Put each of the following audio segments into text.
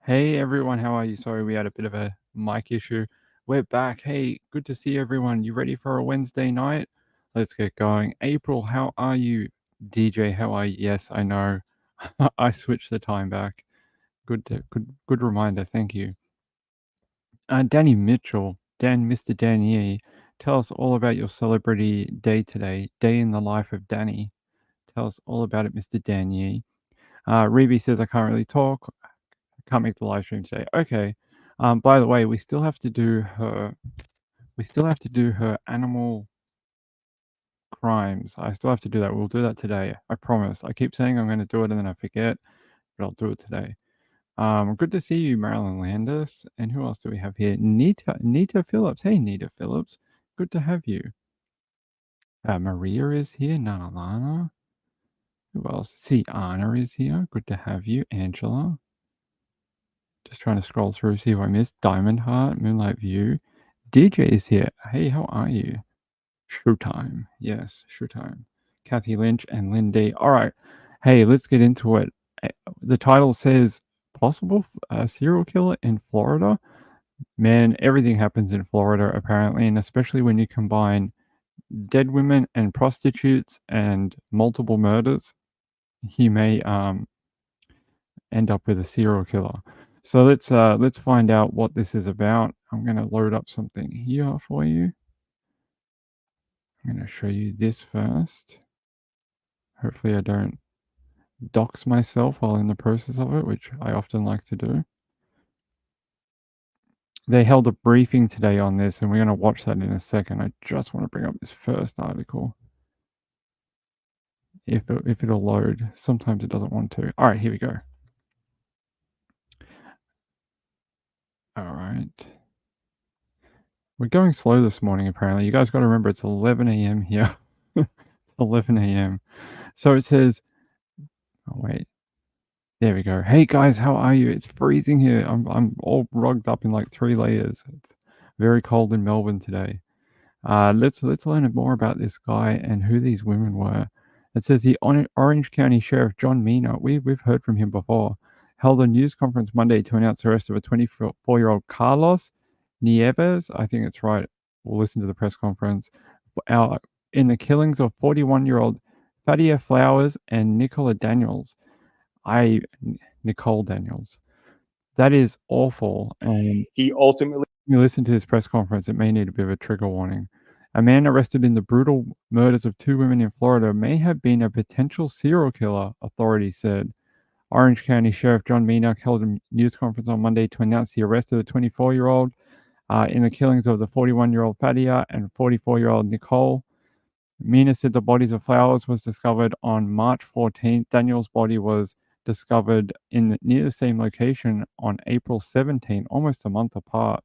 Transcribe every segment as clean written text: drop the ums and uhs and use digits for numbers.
Hey everyone, how are you? Sorry, we had a bit of a mic issue. We're back. Hey, good to see everyone. You ready for a Wednesday night? Let's get going. April, how are you? DJ, how are you? Yes, I know. I switched the time back. Good reminder. Thank you. Danny Mitchell, Mr. Dan Yee, tell us all about your celebrity day today. Day in the life of Danny. Tell us all about it, Mr. Dan Yee. Reby says I can't really talk. Can't make the live stream today. Okay. By the way, we still have to do her. We still have to do her animal crimes. I still have to do that. We'll do that today. I promise. I keep saying I'm going to do it and then I forget, but I'll do it today. Good to see you, Marilyn Landis. And who else do we have here? Nita Phillips. Hey, Nita Phillips. Good to have you. Maria is here. Nana Lana. Who else? See, Anna is here. Good to have you. Angela. Just trying to scroll through, see who I missed. Diamond Heart, Moonlight View. DJ is here. Hey, how are you? Showtime. Yes, Showtime. Kathy Lynch and Lynn D. All right. Hey, let's get into it. The title says possible serial killer in Florida. Man, everything happens in Florida apparently, and especially when you combine dead women and prostitutes and multiple murders, he may end up with a serial killer. So let's find out what this is about. I'm going to load up something here for you. I'm going to show you this first. Hopefully I don't dox myself while in the process of it, which I often like to do. They held a briefing today on this, and we're going to watch that in a second. I just want to bring up this first article. If it'll load. Sometimes it doesn't want to. All right, here we go. All right. We're going slow this morning, apparently. You guys got to remember it's 11 a.m. here. It's 11 a.m. So it says, oh, wait. There we go. Hey guys, how are you? It's freezing here. I'm all rugged up in like 3 layers. It's very cold in Melbourne today. Let's learn more about this guy and who these women were. It says the Orange County Sheriff John Mina, we've heard from him before, held a news conference Monday to announce the arrest of a 24-year-old Carlos Nieves. I think it's right. We'll listen to the press conference. In the killings of 41-year-old Fadia Flowers and Nicole Daniels. That is awful. And he ultimately you listen to this press conference, it may need a bit of a trigger warning. A man arrested in the brutal murders of 2 women in Florida may have been a potential serial killer, authorities said. Orange County Sheriff John Mina held a news conference on Monday to announce the arrest of the 24-year-old in the killings of the 41-year-old Fadia and 44-year-old Nicole. Mina said the bodies of Flowers was discovered on March 14th. Daniel's body was discovered near the same location on April 17th, almost a month apart.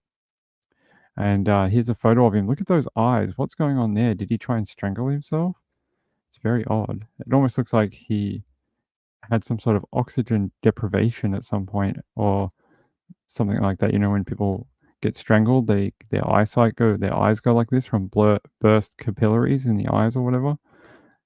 And here's a photo of him. Look at those eyes. What's going on there? Did he try and strangle himself? It's very odd. It almost looks like he had some sort of oxygen deprivation at some point or something like that. You know, when people get strangled, their eyes go like this from burst capillaries in the eyes or whatever.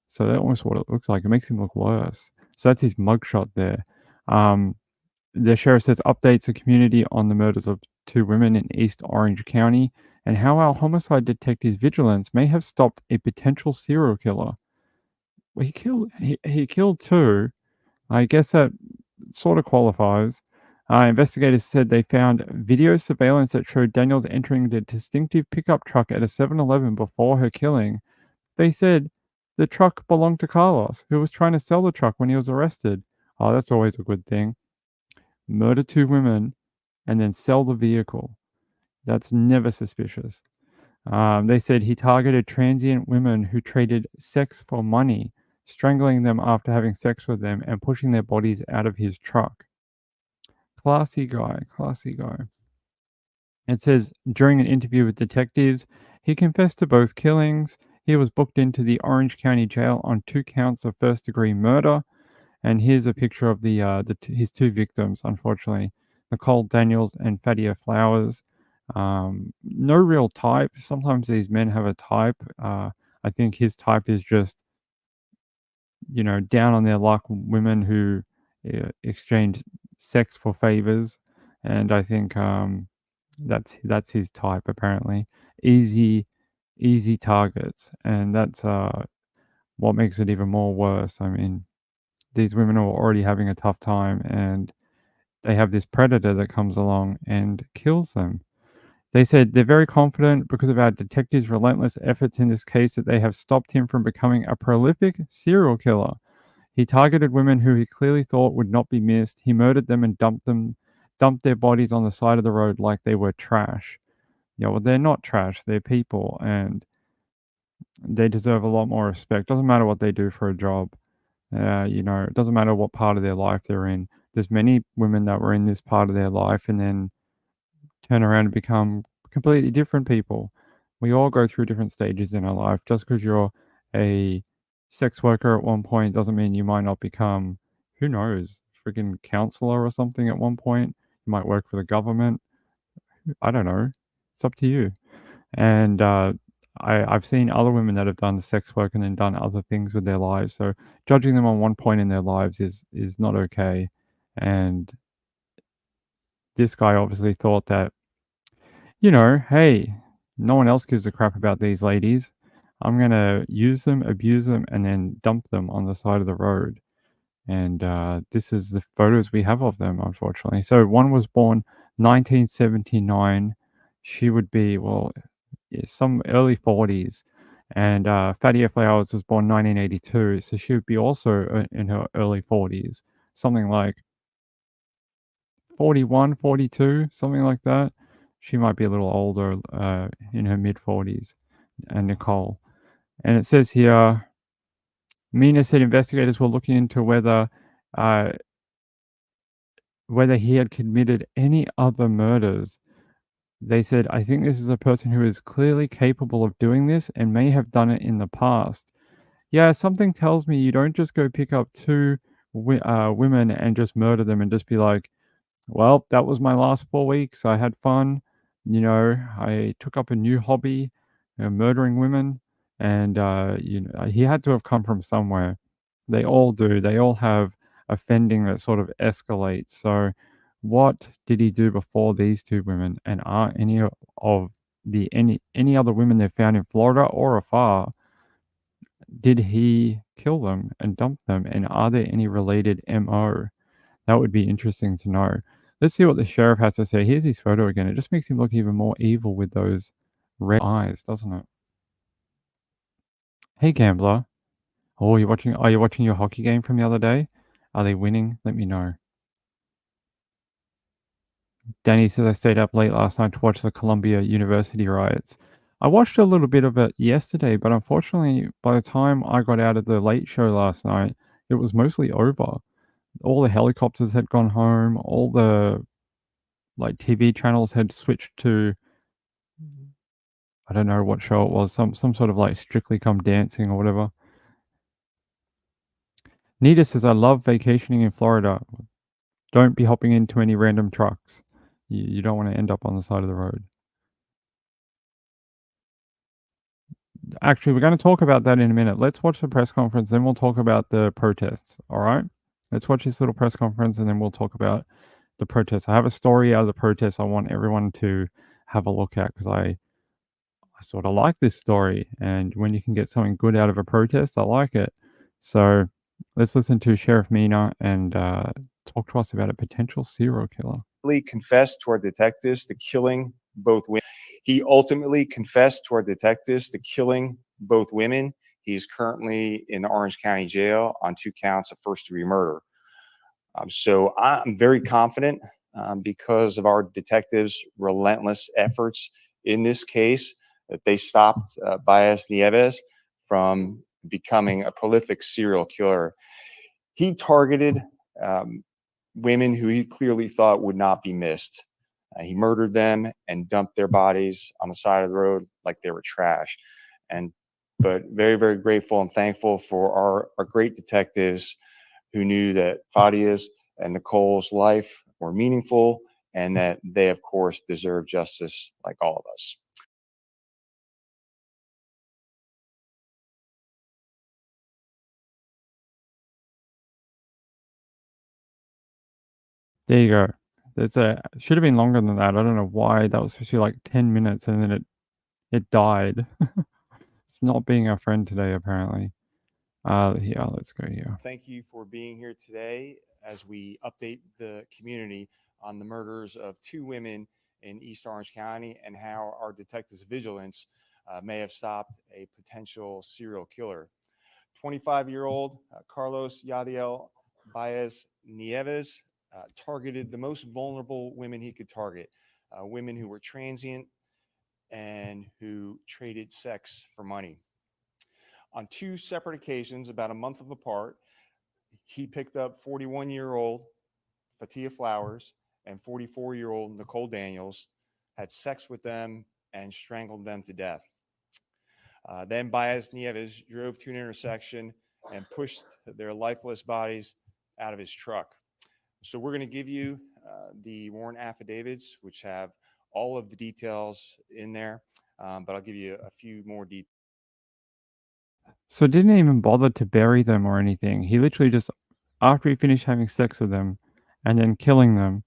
So that's almost what it looks like. It makes him look worse. So that's his mugshot there. The sheriff says updates the community on the murders of 2 women in East Orange County and how our homicide detectives' vigilance may have stopped a potential serial killer. Well, he killed 2. I guess that sort of qualifies. Investigators said they found video surveillance that showed Daniels entering the distinctive pickup truck at a 7-Eleven before her killing. They said the truck belonged to Carlos, who was trying to sell the truck when he was arrested. Oh, that's always a good thing. Murder 2 women and then sell the vehicle. That's never suspicious. They said he targeted transient women who traded sex for money, strangling them after having sex with them and pushing their bodies out of his truck. Classy guy. It says during an interview with detectives, he confessed to both killings. He was booked into the Orange County Jail on 2 counts of first-degree murder. And here's a picture of his 2 victims, unfortunately, Nicole Daniels and Fadia Flowers. No real type. Sometimes these men have a type. I think his type is just, down on their luck women who exchange sex for favors. and I think that's his type apparently. Easy, easy targets, and that's what makes it even more worse. I mean, these women are already having a tough time, and they have this predator that comes along and kills them. They said they're very confident because of our detectives' relentless efforts in this case that they have stopped him from becoming a prolific serial killer. He targeted women who he clearly thought would not be missed. He murdered them and dumped their bodies on the side of the road like they were trash. Yeah, well, they're not trash. They're people, and they deserve a lot more respect. Doesn't matter what they do for a job. It doesn't matter what part of their life they're in. There's many women that were in this part of their life and then turn around and become completely different people. We all go through different stages in our life. Just because you're a sex worker at one point doesn't mean you might not become, who knows, freaking counselor or something at one point. You might work for the government. I don't know. It's up to you. And I've seen other women that have done sex work and then done other things with their lives. So judging them on one point in their lives is not okay. And this guy obviously thought that, hey, no one else gives a crap about these ladies. I'm gonna use them, abuse them, and then dump them on the side of the road. And this is the photos we have of them, unfortunately. So one was born 1979. She would be, well, yeah, some early 40s. And Fatia Flowers was born 1982, so she would be also in her early 40s, something like 41, 42, something like that. She might be a little older, in her mid 40s, and Nicole. And it says here, Mina said investigators were looking into uh, whether he had committed any other murders. They said, I think this is a person who is clearly capable of doing this and may have done it in the past. Yeah, something tells me you don't just go pick up two women and just murder them and just be like, well, that was my last 4 weeks. I had fun. I took up a new hobby, murdering women. And, he had to have come from somewhere. They all do. They all have offending that sort of escalates. So, what did he do before these two women? And are of any other women they found in Florida or afar, did he kill them and dump them? And are there any related MO? That would be interesting to know. Let's see what the sheriff has to say. Here's his photo again. It just makes him look even more evil with those red eyes, doesn't it? Hey, gambler. Oh, are you watching your hockey game from the other day? Are they winning? Let me know. Danny says I stayed up late last night to watch the Columbia University riots. I watched a little bit of it yesterday, but unfortunately, by the time I got out of the late show last night, it was mostly over. All the helicopters had gone home. All the TV channels had switched to, I don't know what show it was, some sort of Strictly Come Dancing or whatever. Nita says, I love vacationing in Florida. Don't be hopping into any random trucks. You don't want to end up on the side of the road. Actually, we're going to talk about that in a minute. Let's watch the press conference, then we'll talk about the protests. All right? Let's watch this little press conference and then we'll talk about the protests. I have a story out of the protests I want everyone to have a look at because I sort of like this story. And when you can get something good out of a protest, I like it. So let's listen to Sheriff Mina and talk to us about a potential serial killer. Confessed to our detectives to killing both women. He ultimately confessed to our detectives to killing both women. He's currently in the Orange County Jail on 2 counts of first-degree murder. So I'm very confident because of our detectives' relentless efforts in this case that they stopped Baez Nieves from becoming a prolific serial killer. He targeted women who he clearly thought would not be missed. He murdered them and dumped their bodies on the side of the road like they were trash. But very, very grateful and thankful for our great detectives who knew that Fadia's and Nicole's life were meaningful and that they, of course, deserve justice like all of us. There you go. There's a should have been longer than that. I don't know why that was supposed to be like 10 minutes and then it died. It's not being our friend today, apparently. Here, let's go here. Thank you for being here today as we update the community on the murders of two women in East Orange County and how our detectives' vigilance may have stopped a potential serial killer. 25-year-old Carlos Yadiel Baez Nieves targeted the most vulnerable women he could target, women who were transient and who traded sex for money. On two separate occasions, about a month apart, he picked up 41-year-old Fatia Flowers and 44-year-old Nicole Daniels, had sex with them, and strangled them to death. Then Baez Nieves drove to an intersection and pushed their lifeless bodies out of his truck. So we're going to give you the warrant affidavits, which have all of the details in there, but I'll give you a few more details. So didn't even bother to bury them or anything. He literally just, after he finished having sex with them and then killing them,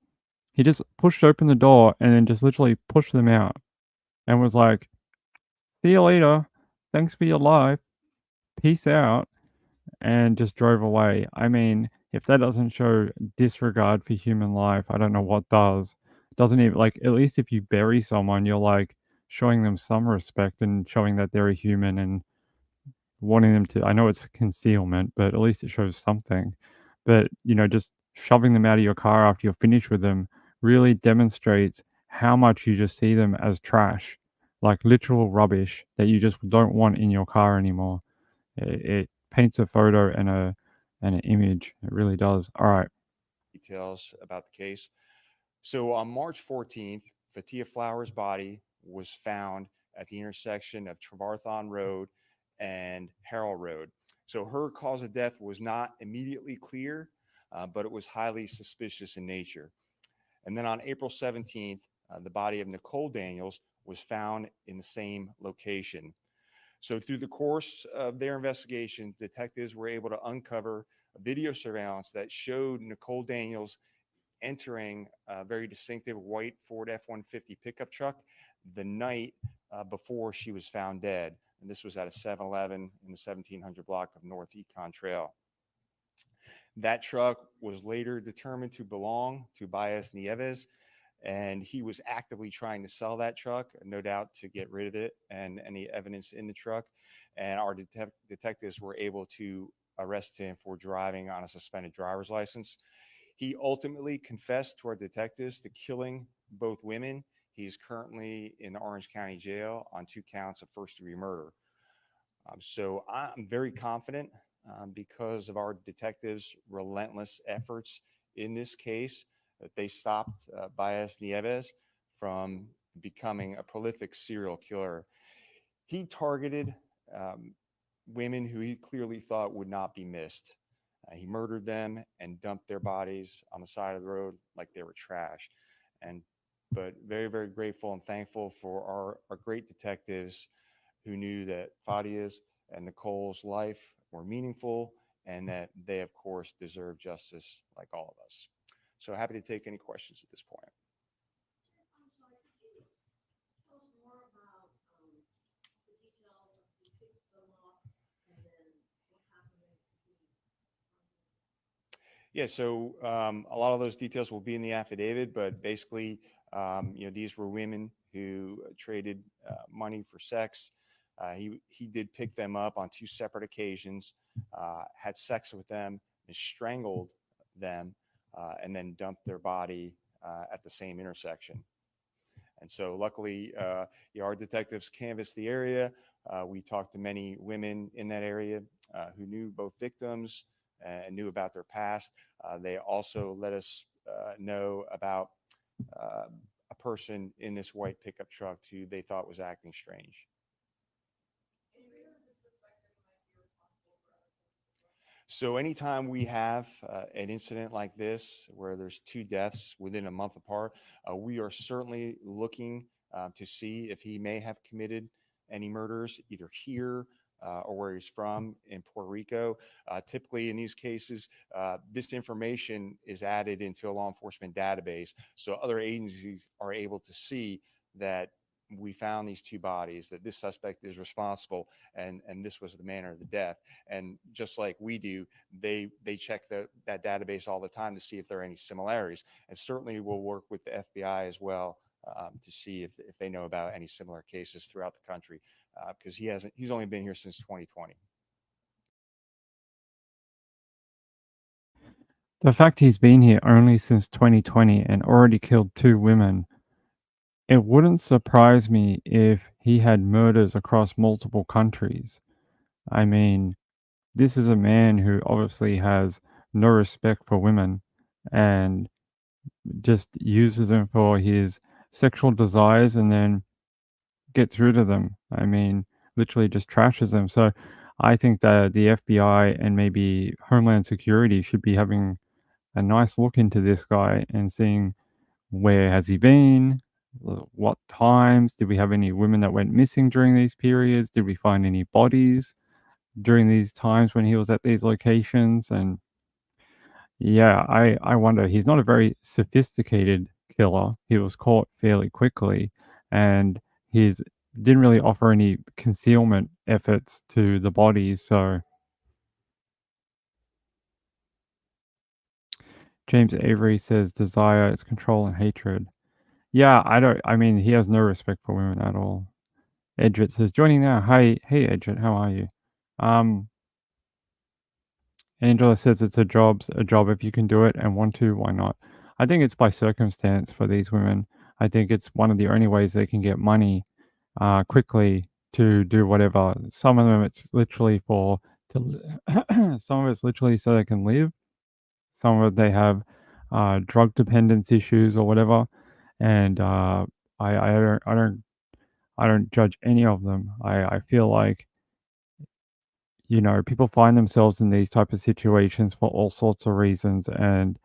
he just pushed open the door and then just literally pushed them out and was like, "See you later. Thanks for your life. Peace out." And just drove away. I mean, if that doesn't show disregard for human life, I don't know what does. Doesn't even like at least if you bury someone, you're like showing them some respect and showing that they're a human and wanting them to. I know it's concealment, but at least it shows something. But, just shoving them out of your car after you're finished with them really demonstrates how much you just see them as trash, like literal rubbish that you just don't want in your car anymore. It paints a photo and an image. It really does. All right. Details about the case. So on March 14th, Fatia Flowers' body was found at the intersection of Trevarthon Road and Harrell Road. So her cause of death was not immediately clear, but it was highly suspicious in nature. And then on April 17th, the body of Nicole Daniels was found in the same location. So through the course of their investigation, detectives were able to uncover video surveillance that showed Nicole Daniels entering a very distinctive white Ford F-150 pickup truck the night before she was found dead. And this was at a 7-Eleven in the 1700 block of North Econ Trail. That truck was later determined to belong to Baez Nieves, and he was actively trying to sell that truck, no doubt to get rid of it and any evidence in the truck. And our detectives were able to arrest him for driving on a suspended driver's license. He ultimately confessed to our detectives to killing both women. He's currently in the Orange County Jail on 2 counts of first-degree murder. So I'm very confident because of our detectives' relentless efforts in this case that they stopped Baez Nieves from becoming a prolific serial killer. He targeted um, women who he clearly thought would not be missed. He murdered them and dumped their bodies on the side of the road like they were trash. And but very, very grateful and thankful for our great detectives who knew that Fadia's and Nicole's life were meaningful and that they, of course, deserve justice like all of us. So happy to take any questions at this point. Yeah, so a lot of those details will be in the affidavit, but basically, these were women who traded money for sex. He did pick them up on two separate occasions, had sex with them, and strangled them, and then dumped their body at the same intersection. And so, luckily, our detectives canvassed the area. We talked to many women in that area who knew both victims and knew about their past. They also let us know about uh, a person in this white pickup truck who they thought was acting strange. So anytime we have an incident like this where there's two deaths within a month apart, we are certainly looking to see if he may have committed any murders either here or where he's from in Puerto Rico. Typically, in these cases, this information is added into a law enforcement database, so other agencies are able to see that we found these two bodies, that this suspect is responsible, and this was the manner of the death. And just like we do, they check that database all the time to see if there are any similarities. And certainly we'll work with the FBI as well, to see if they know about any similar cases throughout the country, because he's only been here since 2020. The fact he's been here only since 2020 and already killed 2 women, it wouldn't surprise me if he had murders across multiple countries. I mean, this is a man who obviously has no respect for women and just uses them for his sexual desires and then gets rid of them. I mean, literally just trashes them. So I think that the FBI and maybe Homeland Security should be having a nice look into this guy and seeing where has he been, what times, did we have any women that went missing during these periods, did we find any bodies during these times when he was at these locations. And yeah, I wonder, he's not a very sophisticated killer. He was caught fairly quickly, and he's didn't really offer any concealment efforts to the bodies. So James Avery says desire is control and hatred. Yeah, I mean, he has no respect for women at all. Edrit says, joining now. Hey, Edrit, how are you? Um, Angela says it's a job if you can do it and want to, why not? I think it's by circumstance for these women. I think it's one of the only ways they can get money quickly to do whatever. Some of them it's literally some of it's literally so they can live. Some of it they have drug dependence issues or whatever. And I don't judge any of them. I feel like, people find themselves in these type of situations for all sorts of reasons, and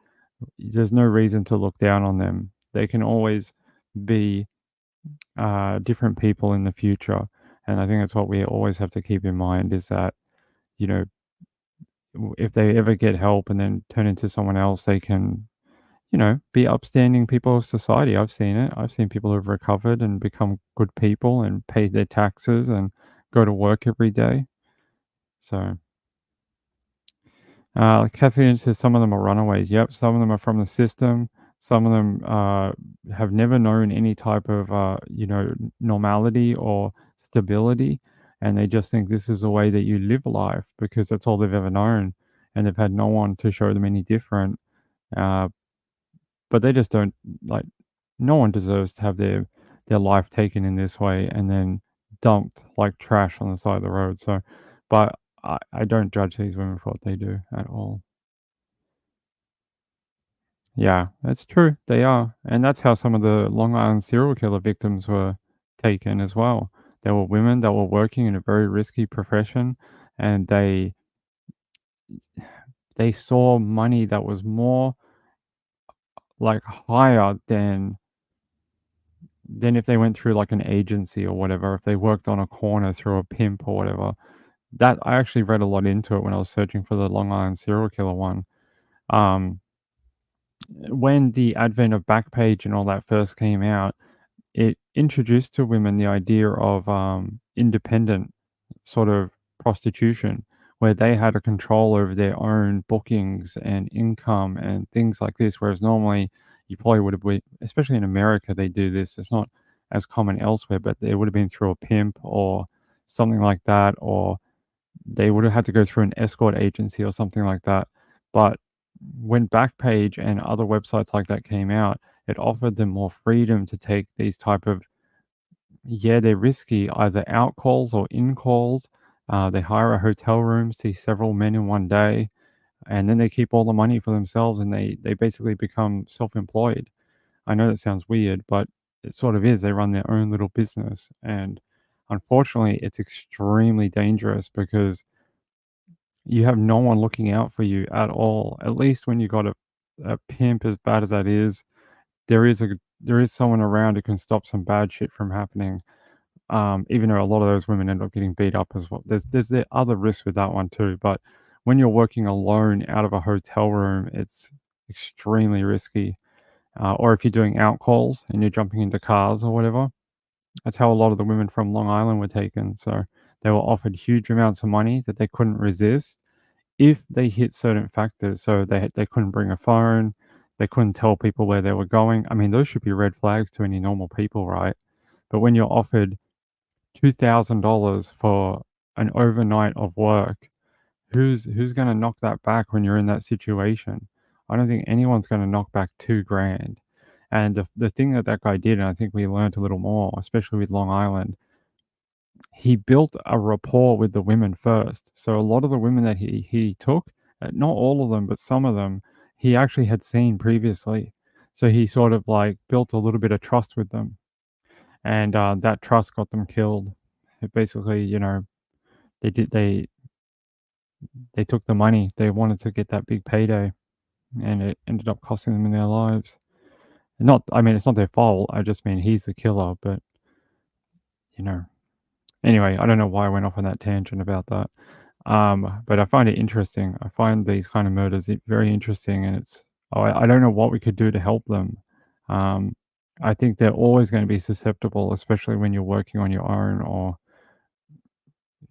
there's no reason to look down on them. They can always be different people in the future, and I think that's what we always have to keep in mind is that, you know, if they ever get help and then turn into someone else, they can, be upstanding people of society. I've seen it. I've seen people who've recovered and become good people and pay their taxes and go to work every day. So, Kathleen says some of them are runaways. Yep, some of them are from the system. Some of them have never known any type of, normality or stability, and they just think this is the way that you live life because that's all they've ever known, and they've had no one to show them any different. Uh, but they just don't like. No one deserves to have their life taken in this way and then dumped like trash on the side of the road. So, but I don't judge these women for what they do at all. Yeah, that's true. They are. And that's how some of the Long Island serial killer victims were taken as well. They were women that were working in a very risky profession, and they saw money that was more like higher than if they went through like an agency or whatever, if they worked on a corner through a pimp or whatever. That I actually read a lot into it when I was searching for the Long Island serial killer one. Um, when the advent of Backpage and all that first came out, it introduced to women the idea of independent sort of prostitution, where they had a control over their own bookings and income and things like this. Whereas normally you probably would have been, especially in America, they do this. It's not as common elsewhere, but it would have been through a pimp or something like that, or they would have had to go through an escort agency or something like that. But when Backpage and other websites like that came out, it offered them more freedom to take these type of, yeah, they're risky, either out calls or in calls. They hire a hotel rooms to several men in one day, and then they keep all the money for themselves, and they basically become self-employed. I know that sounds weird, but it sort of is. They run their own little business, and unfortunately, it's extremely dangerous because you have no one looking out for you at all. At least when you got a pimp, as bad as that is, there is someone around who can stop some bad shit from happening. even though a lot of those women end up getting beat up as well. There's the other risks with that one too. But when you're working alone out of a hotel room, it's extremely risky. Or if you're doing out calls and you're jumping into cars or whatever, that's how a lot of the women from Long Island were taken. So they were offered huge amounts of money that they couldn't resist if they hit certain factors. So they couldn't bring a phone, they couldn't tell people where they were going. I mean, those should be red flags to any normal people, right? But when you're offered $2,000 for an overnight of work, who's gonna knock that back when you're in that situation? I don't think anyone's gonna knock back 2 grand. And the thing that that guy did, and I think we learned a little more, especially with Long Island, he built a rapport with the women first. So a lot of the women that he took, not all of them, but some of them, he actually had seen previously. So he sort of like built a little bit of trust with them, and that trust got them killed. It basically, they did they took the money. They wanted to get that big payday, and it ended up costing them in their lives. Not, I mean, it's not their fault. I just mean he's the killer, but you know. Anyway, I don't know why I went off on that tangent about that. But I find it interesting. I find these kind of murders very interesting, and I don't know what we could do to help them. Um, I think they're always going to be susceptible, especially when you're working on your own, or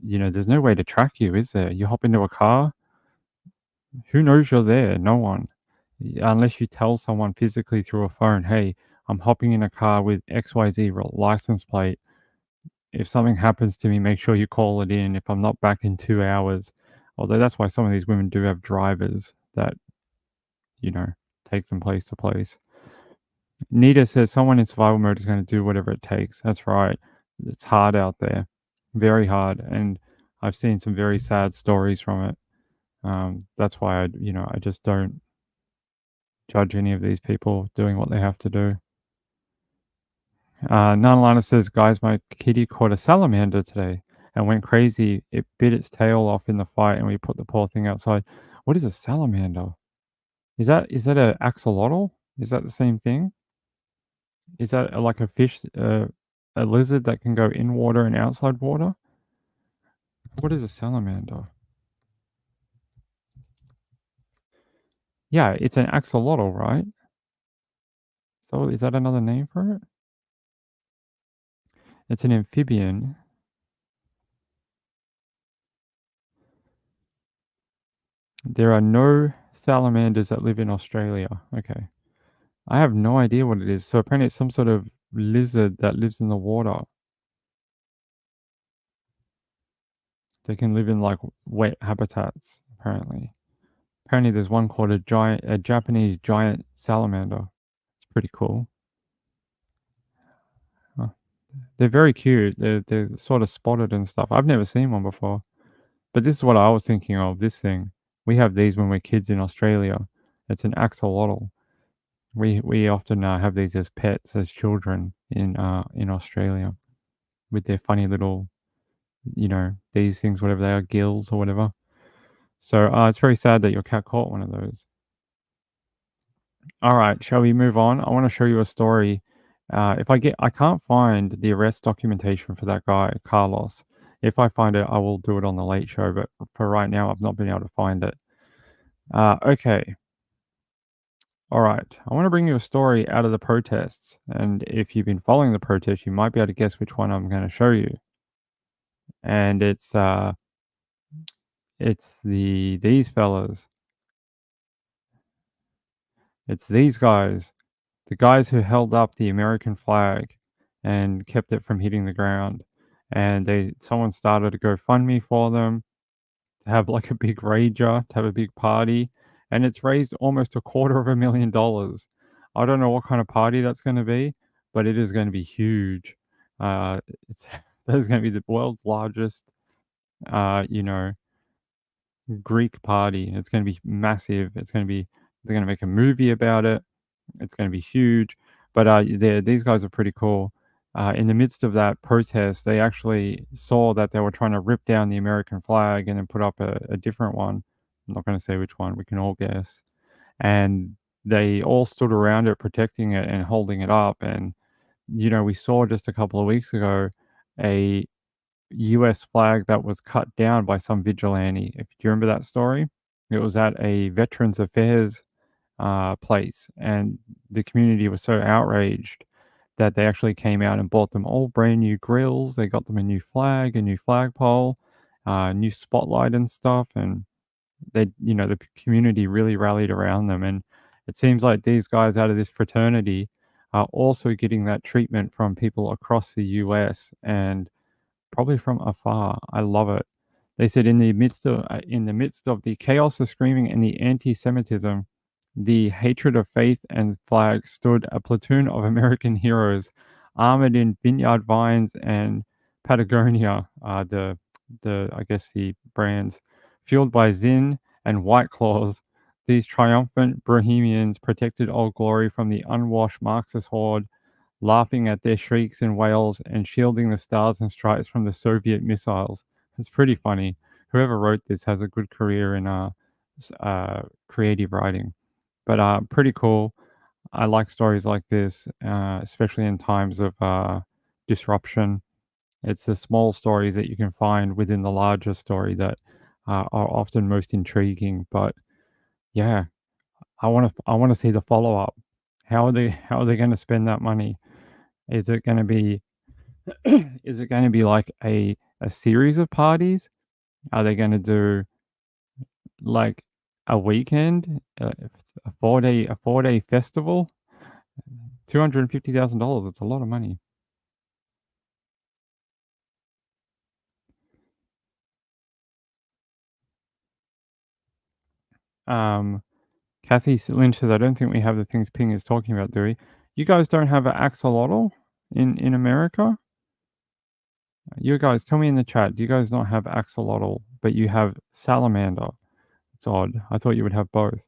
there's no way to track you, is there? You hop into a car, who knows you're there? No one. Unless you tell someone physically through a phone, hey, I'm hopping in a car with XYZ license plate. If something happens to me, make sure you call it in if I'm not back in 2 hours. Although that's why some of these women do have drivers that, you know, take them place to place. Nita says someone in survival mode is going to do whatever it takes. That's right. It's hard out there. Very hard. And I've seen some very sad stories from it. That's why I just don't judge any of these people doing what they have to do. Nanalana says, guys, my kitty caught a salamander today and went crazy. It bit its tail off in the fight, and we put the poor thing outside. What is a salamander? Is that a axolotl? Is that the same thing? Is that like a fish, a lizard that can go in water and outside water? What is a salamander? Yeah, it's an axolotl, right? So is that another name for it? It's an amphibian. There are no salamanders that live in Australia. Okay. I have no idea what it is. So apparently it's some sort of lizard that lives in the water. They can live in like wet habitats, apparently. Apparently there's one called a Japanese giant salamander. It's pretty cool. Huh. They're very cute. They're sort of spotted and stuff. I've never seen one before. But this is what I was thinking of, this thing. We have these when we're kids in Australia. It's an axolotl. We often have these as pets as children in Australia with their funny little, these things, whatever they are, gills or whatever. So it's very sad that your cat caught one of those. All right, shall we move on? I want to show you a story. I can't find the arrest documentation for that guy, Carlos. If I find it, I will do it on the late show. But for right now, I've not been able to find it. Okay. All right. I want to bring you a story out of the protests. And if you've been following the protests, you might be able to guess which one I'm going to show you. And it's these fellas. It's these guys. The guys who held up the American flag and kept it from hitting the ground. And someone started a GoFundMe for them to have like a big rager, to have a big party, and it's raised almost $250,000. I don't know what kind of party that's going to be, but it is going to be huge. It's that is going to be the world's largest, uh, you know, Greek party. It's going to be massive. They're going to make a movie about it. It's going to be huge. But these guys are pretty cool. In the midst of that protest, they actually saw that they were trying to rip down the American flag and then put up a different one. I'm not going to say which one. We can all guess. And they all stood around it, protecting it and holding it up. And we saw just a couple of weeks ago a US flag that was cut down by some vigilante. Do you remember that story? It was at a Veterans Affairs place, and the community was so outraged that they actually came out and bought them all brand new grills. They got them a new flag, a new flagpole, new spotlight and stuff, and the community really rallied around them. And it seems like these guys out of this fraternity are also getting that treatment from people across the US and probably from afar. I love it. They said in the midst of the chaos, the screaming, and the anti-Semitism, the hatred of faith and flag stood a platoon of American heroes, armored in vineyard vines and Patagonia, the I guess the brands, fueled by Zinn and White Claws. These triumphant Bohemians protected Old Glory from the unwashed Marxist horde, laughing at their shrieks and wails and shielding the stars and stripes from the Soviet missiles. It's pretty funny. Whoever wrote this has a good career in creative writing, but pretty cool. I like stories like this, especially in times of disruption. It's the small stories that you can find within the larger story that are often most intriguing. But yeah, I want to see the follow up. How are they going to spend that money? Is it going to be is it going to be like a series of parties? Are they going to do like a weekend, a 4-day festival? $250,000. It's a lot of money. Kathy Lynch says, I don't think we have the things Ping is talking about, do we? You guys don't have an axolotl in America? You guys, tell me in the chat. Do you guys not have axolotl, but you have salamander? It's odd. I thought you would have both.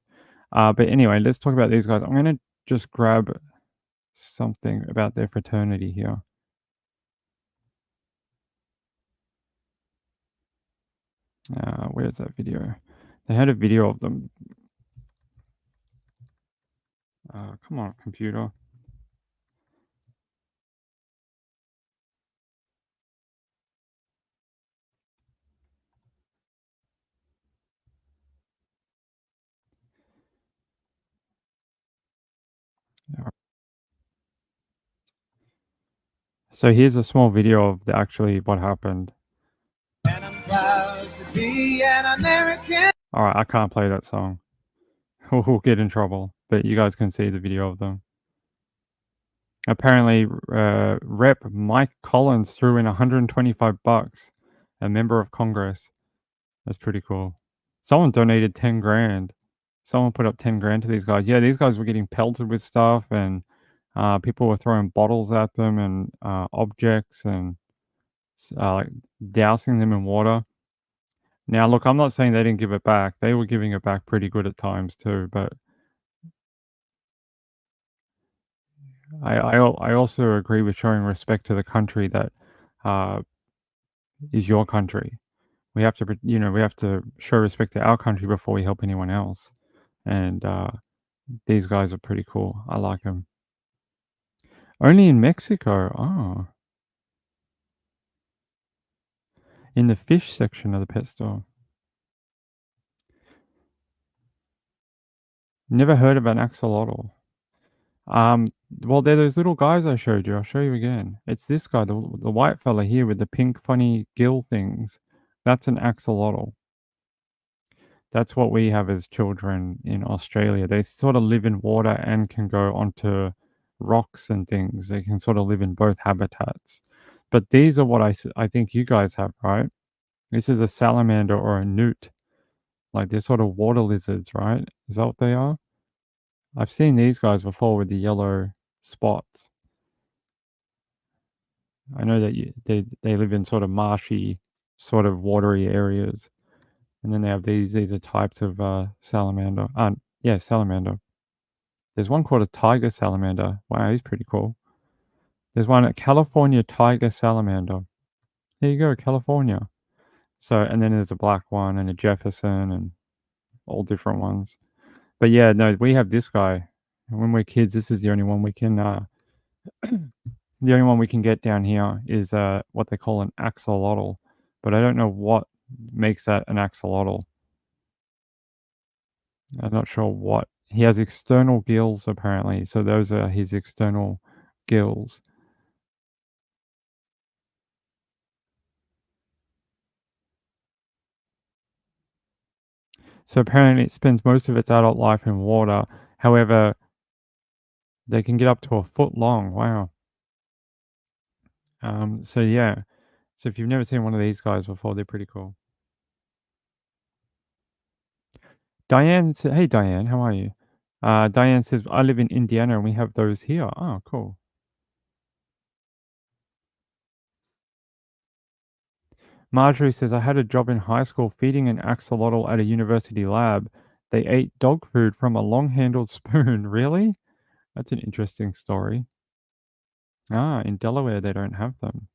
But anyway, let's talk about these guys. I'm going to just grab something about their fraternity here. Where's that video? They had a video of them. Come on, computer. So here's a small video of actually what happened. And I'm proud to be an American. All right, I can't play that song. We'll get in trouble, but you guys can see the video of them. Apparently, Rep Mike Collins threw in $125, a member of Congress. That's pretty cool. Someone donated 10 grand. Someone put up 10 grand to these guys. Yeah, these guys were getting pelted with stuff, and people were throwing bottles at them and objects and like dousing them in water. Now, look, I'm not saying they didn't give it back. They were giving it back pretty good at times too, but I also agree with showing respect to the country that is your country. We have to, we have to show respect to our country before we help anyone else. And these guys are pretty cool. I like them. Only in Mexico. Oh. In the fish section of the pet store. Never heard of an axolotl. Well, they're those little guys I showed you. I'll show you again. It's this guy, the white fella here with the pink funny gill things. That's an axolotl. That's what we have as children in Australia. They sort of live in water and can go onto rocks and things. They can sort of live in both habitats. But these are what I think you guys have, right? This is a salamander or a newt. Like they're sort of water lizards, right? Is that what they are? I've seen these guys before with the yellow spots. I know that they live in sort of marshy, sort of watery areas. And then they have these are types of salamander. Yeah, salamander. There's one called a tiger salamander. Wow, he's pretty cool. There's one at California tiger salamander. There you go, California. So, and then there's a black one and a Jefferson and all different ones. But yeah, no, we have this guy. When we're kids, this is the only one we can The only one we can get down here is what they call an axolotl, but I don't know what makes that an axolotl. I'm not sure what. He has external gills apparently, so those are his external gills. So apparently it spends most of its adult life in water. However, they can get up to a foot long. Wow. So yeah. So if you've never seen one of these guys before, they're pretty cool. Diane said, "Hey Diane, how are you?" Diane says, "I live in Indiana and we have those here." Oh, cool. Marjorie says, "I had a job in high school feeding an axolotl at a university lab. They ate dog food from a long-handled spoon." Really? That's an interesting story. Ah, in Delaware they don't have them.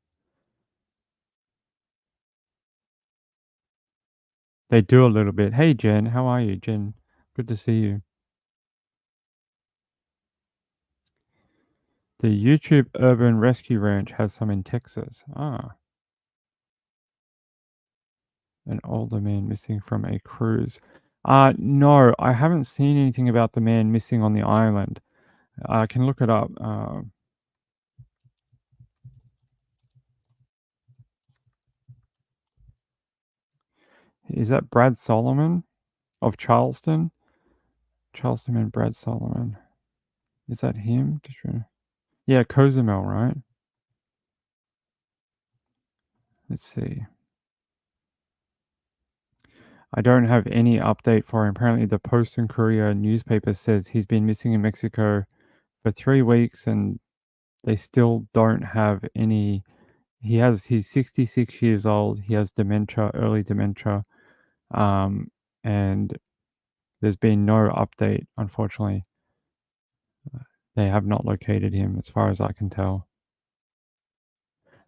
They do a little bit. Hey Jen, how are you, Jen? Good to see you. The YouTube Urban Rescue Ranch has some in Texas. Ah, an older man missing from a cruise. No, I haven't seen anything about the man missing on the island. I can look it up. Is that Brad Solomon of Charleston? Charleston and Brad Solomon. Is that him? Yeah, Cozumel, right? Let's see. I don't have any update for him. Apparently, the Post and Courier newspaper says he's been missing in Mexico for 3 weeks and they still don't have any. He's 66 years old. He has dementia, early dementia. And there's been no update, unfortunately. They have not located him as far as I can tell.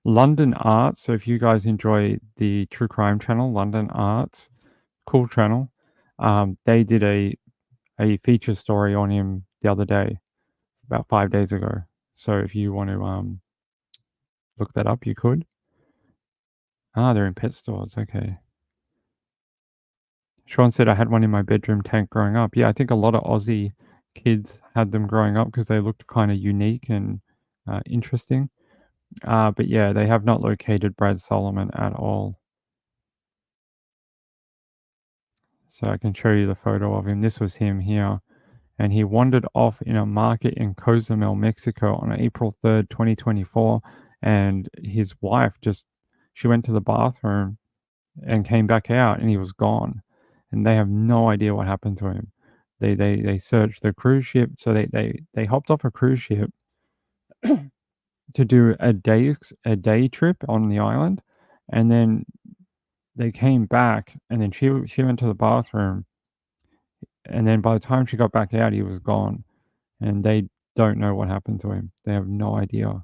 London Arts, so if you guys enjoy the true crime channel, London Arts, cool channel, they did a feature story on him the other day, about 5 days ago. So if you want to look that up, you could. Ah, they're in pet stores. Okay. Sean said I had one in my bedroom tank growing up. Yeah, I think a lot of Aussie kids had them growing up because they looked kind of unique and interesting. But yeah, they have not located Brad Solomon at all. So I can show you the photo of him. This was him here. And he wandered off in a market in Cozumel, Mexico on April 3rd, 2024. And his wife she went to the bathroom and came back out and he was gone. And they have no idea what happened to him. They searched the cruise ship. So they hopped off a cruise ship to do a day trip on the island. And then they came back and then she went to the bathroom. And then by the time she got back out, he was gone. And they don't know what happened to him. They have no idea.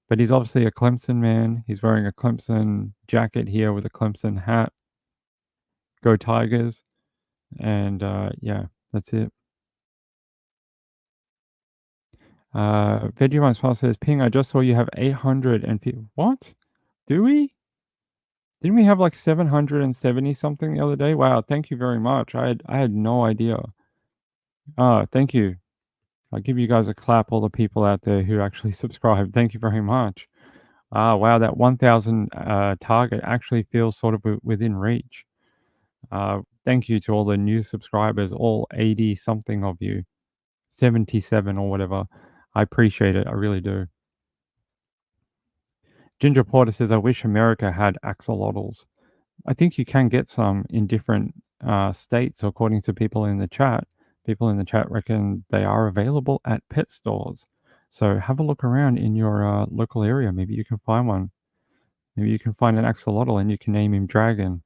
But he's obviously a Clemson man. He's wearing a Clemson jacket here with a Clemson hat. Go Tigers. And yeah, that's it. Vegemite Smile says, Ping, I just saw you have 800 and what? Do we? Didn't we have like 770 something the other day? Wow, thank you very much. I had no idea. Thank you. I'll give you guys a clap, all the people out there who actually subscribe. Thank you very much. Wow, that 1,000 target actually feels sort of within reach. Thank you to all the new subscribers, all 80 something of you, 77 or whatever. I appreciate it. I really do. Ginger Porter says, I wish America had axolotls. I think you can get some in different states, according to people in the chat. People in the chat reckon they are available at pet stores. So have a look around in your local area. Maybe you can find one. Maybe you can find an axolotl and you can name him Dragon.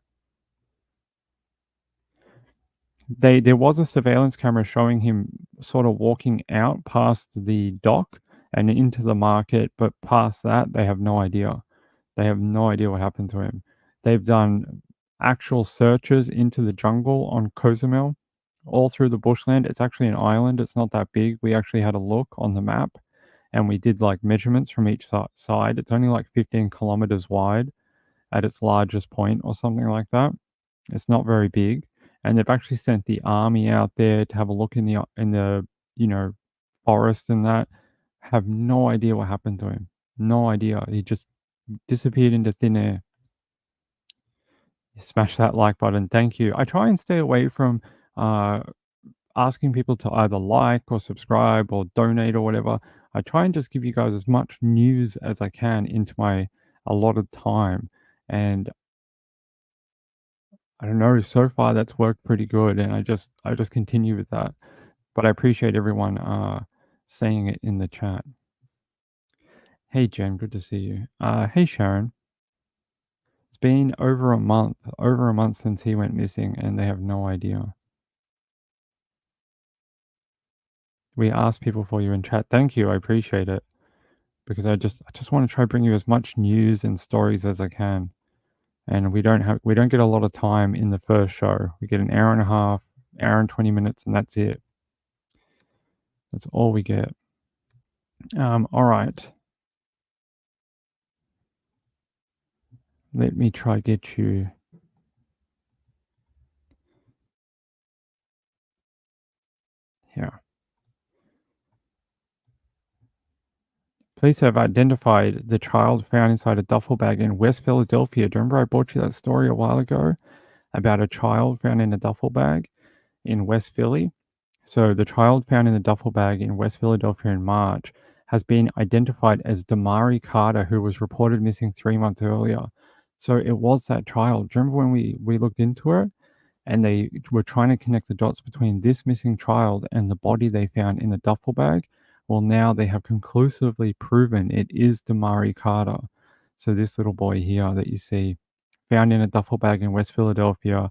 There was a surveillance camera showing him sort of walking out past the dock and into the market, but past that, they have no idea. They have no idea what happened to him. They've done actual searches into the jungle on Cozumel, all through the bushland. It's actually an island. It's not that big. We actually had a look on the map, and we did like measurements from each side. It's only like 15 kilometers wide at its largest point or something like that. It's not very big, and they've actually sent the army out there to have a look in the you know forest and that. Have no idea what happened to him. No idea. He just disappeared into thin air. Smash that like button. Thank you. I try and stay away from uh, asking people to either like or subscribe or donate or whatever. I try and just give you guys as much news as I can into my allotted time. And I don't know, so far that's worked pretty good. And I just continue with that. But I appreciate everyone saying it in the chat. Hey Jen, good to see you. Hey Sharon. It's been over a month since he went missing, and they have no idea. We asked people for you in chat. Thank you, I appreciate it. Because I just want to try bring you as much news and stories as I can. And we don't get a lot of time in the first show. We get an hour and a half, hour and 20 minutes, and that's it. That's all we get. All right. Let me try get you. Here. Police have identified the child found inside a duffel bag in West Philadelphia. Do you remember I brought you that story a while ago about a child found in a duffel bag in West Philly? So the child found in the duffel bag in West Philadelphia in March has been identified as Damari Carter, who was reported missing 3 months earlier. So it was that child. Do you remember when we looked into it and they were trying to connect the dots between this missing child and the body they found in the duffel bag? Well, now they have conclusively proven it is Damari Carter. So this little boy here that you see found in a duffel bag in West Philadelphia,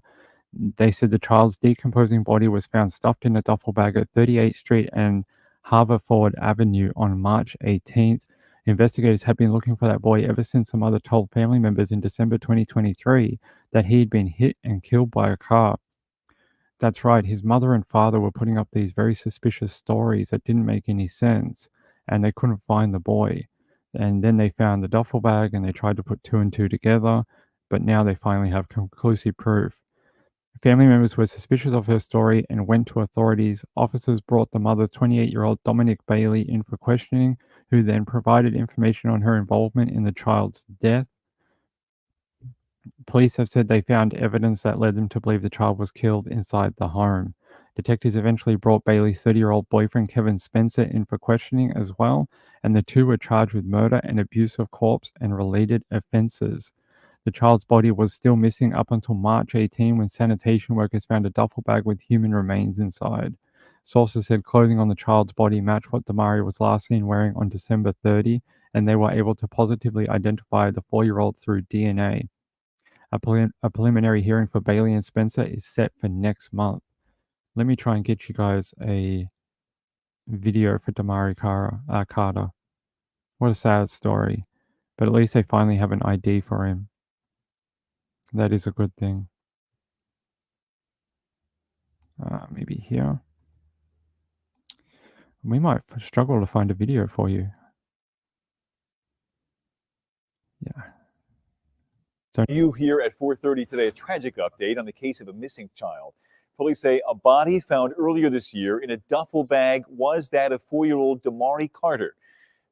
they said the child's decomposing body was found stuffed in a duffel bag at 38th Street and Haverford Avenue on March 18th. Investigators had been looking for that boy ever since some mother told family members in December 2023 that he had been hit and killed by a car. That's right, his mother and father were putting up these very suspicious stories that didn't make any sense, and they couldn't find the boy. And then they found the duffel bag and they tried to put two and two together, but now they finally have conclusive proof. Family members were suspicious of her story and went to authorities. Officers brought the mother, 28-year-old Dominic Bailey, in for questioning, who then provided information on her involvement in the child's death. Police have said they found evidence that led them to believe the child was killed inside the home. Detectives eventually brought Bailey's 30-year-old boyfriend, Kevin Spencer, in for questioning as well, and the two were charged with murder and abuse of corpse and related offenses. The child's body was still missing up until March 18 when sanitation workers found a duffel bag with human remains inside. Sources said clothing on the child's body matched what Damari was last seen wearing on December 30, and they were able to positively identify the 4-year-old through DNA. A preliminary hearing for Bailey and Spencer is set for next month. Let me try and get you guys a video for Damari Carter. What a sad story. But at least they finally have an ID for him. That is a good thing. Maybe here. We might struggle to find a video for you. Yeah. So You here at 4:30 today, a tragic update on the case of a missing child. Police say a body found earlier this year in a duffel bag was that of 4-year-old Damari Carter.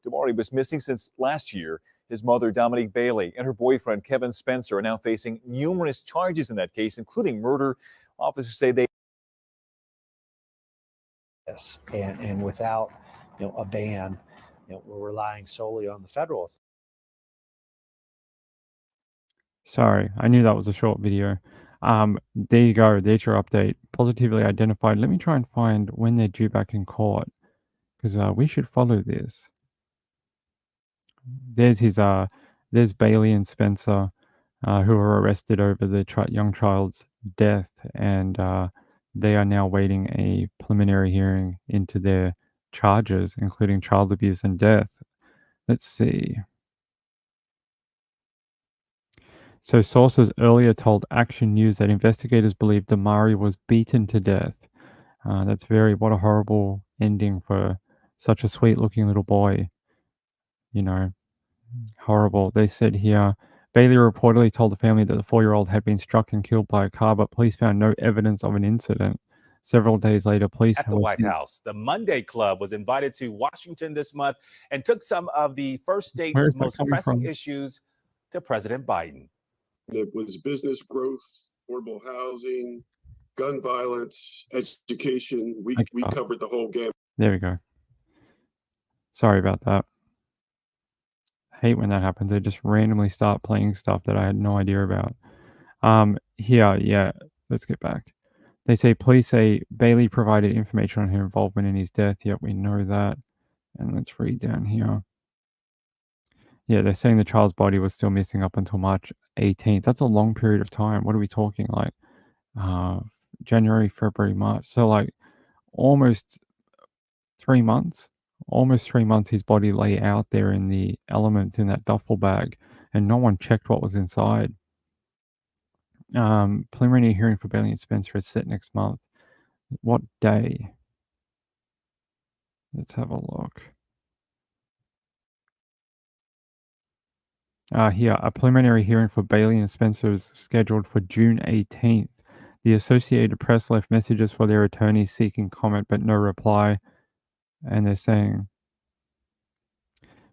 Damari was missing since last year. His mother, Dominique Bailey, and her boyfriend, Kevin Spencer, are now facing numerous charges in that case, including murder. Officers say they Yes, and without a ban, we're relying solely on the federal. Sorry, I knew that was a short video. There you go. There's your update. Positively identified. Let me try and find when they're due back in court, because we should follow this. There's Bailey and Spencer, who were arrested over the young child's death, and they are now waiting a preliminary hearing into their charges, including child abuse and death. Let's see. So sources earlier told Action News that investigators believe Damari was beaten to death. What a horrible ending for such a sweet looking little boy. you know, horrible. They said here, Bailey reportedly told the family that the 4-year-old had been struck and killed by a car, but police found no evidence of an incident. Several days later, police At the were White seen- House, the Monday Club was invited to Washington this month and took some of the first Where state's is that most coming pressing from? issues to President Biden. It was business growth, affordable housing, gun violence, education. We Okay. covered the whole gamut. There we go. Sorry about that. Hate when that happens. They just randomly start playing stuff that I had no idea about. Here, yeah, let's get back. They say police say Bailey provided information on her involvement in his death. Yep, we know that. And let's read down here. Yeah, they're saying the child's body was still missing up until March 18th. That's a long period of time. What are we talking like? January, February, March. So like almost 3 months. Almost 3 months his body lay out there in the elements in that duffel bag and no one checked what was inside. Preliminary hearing for Bailey and Spencer is set next month. What day? Let's have a look. Here, a preliminary hearing for Bailey and Spencer is scheduled for June 18th. The Associated Press left messages for their attorneys seeking comment, but no reply. And they're saying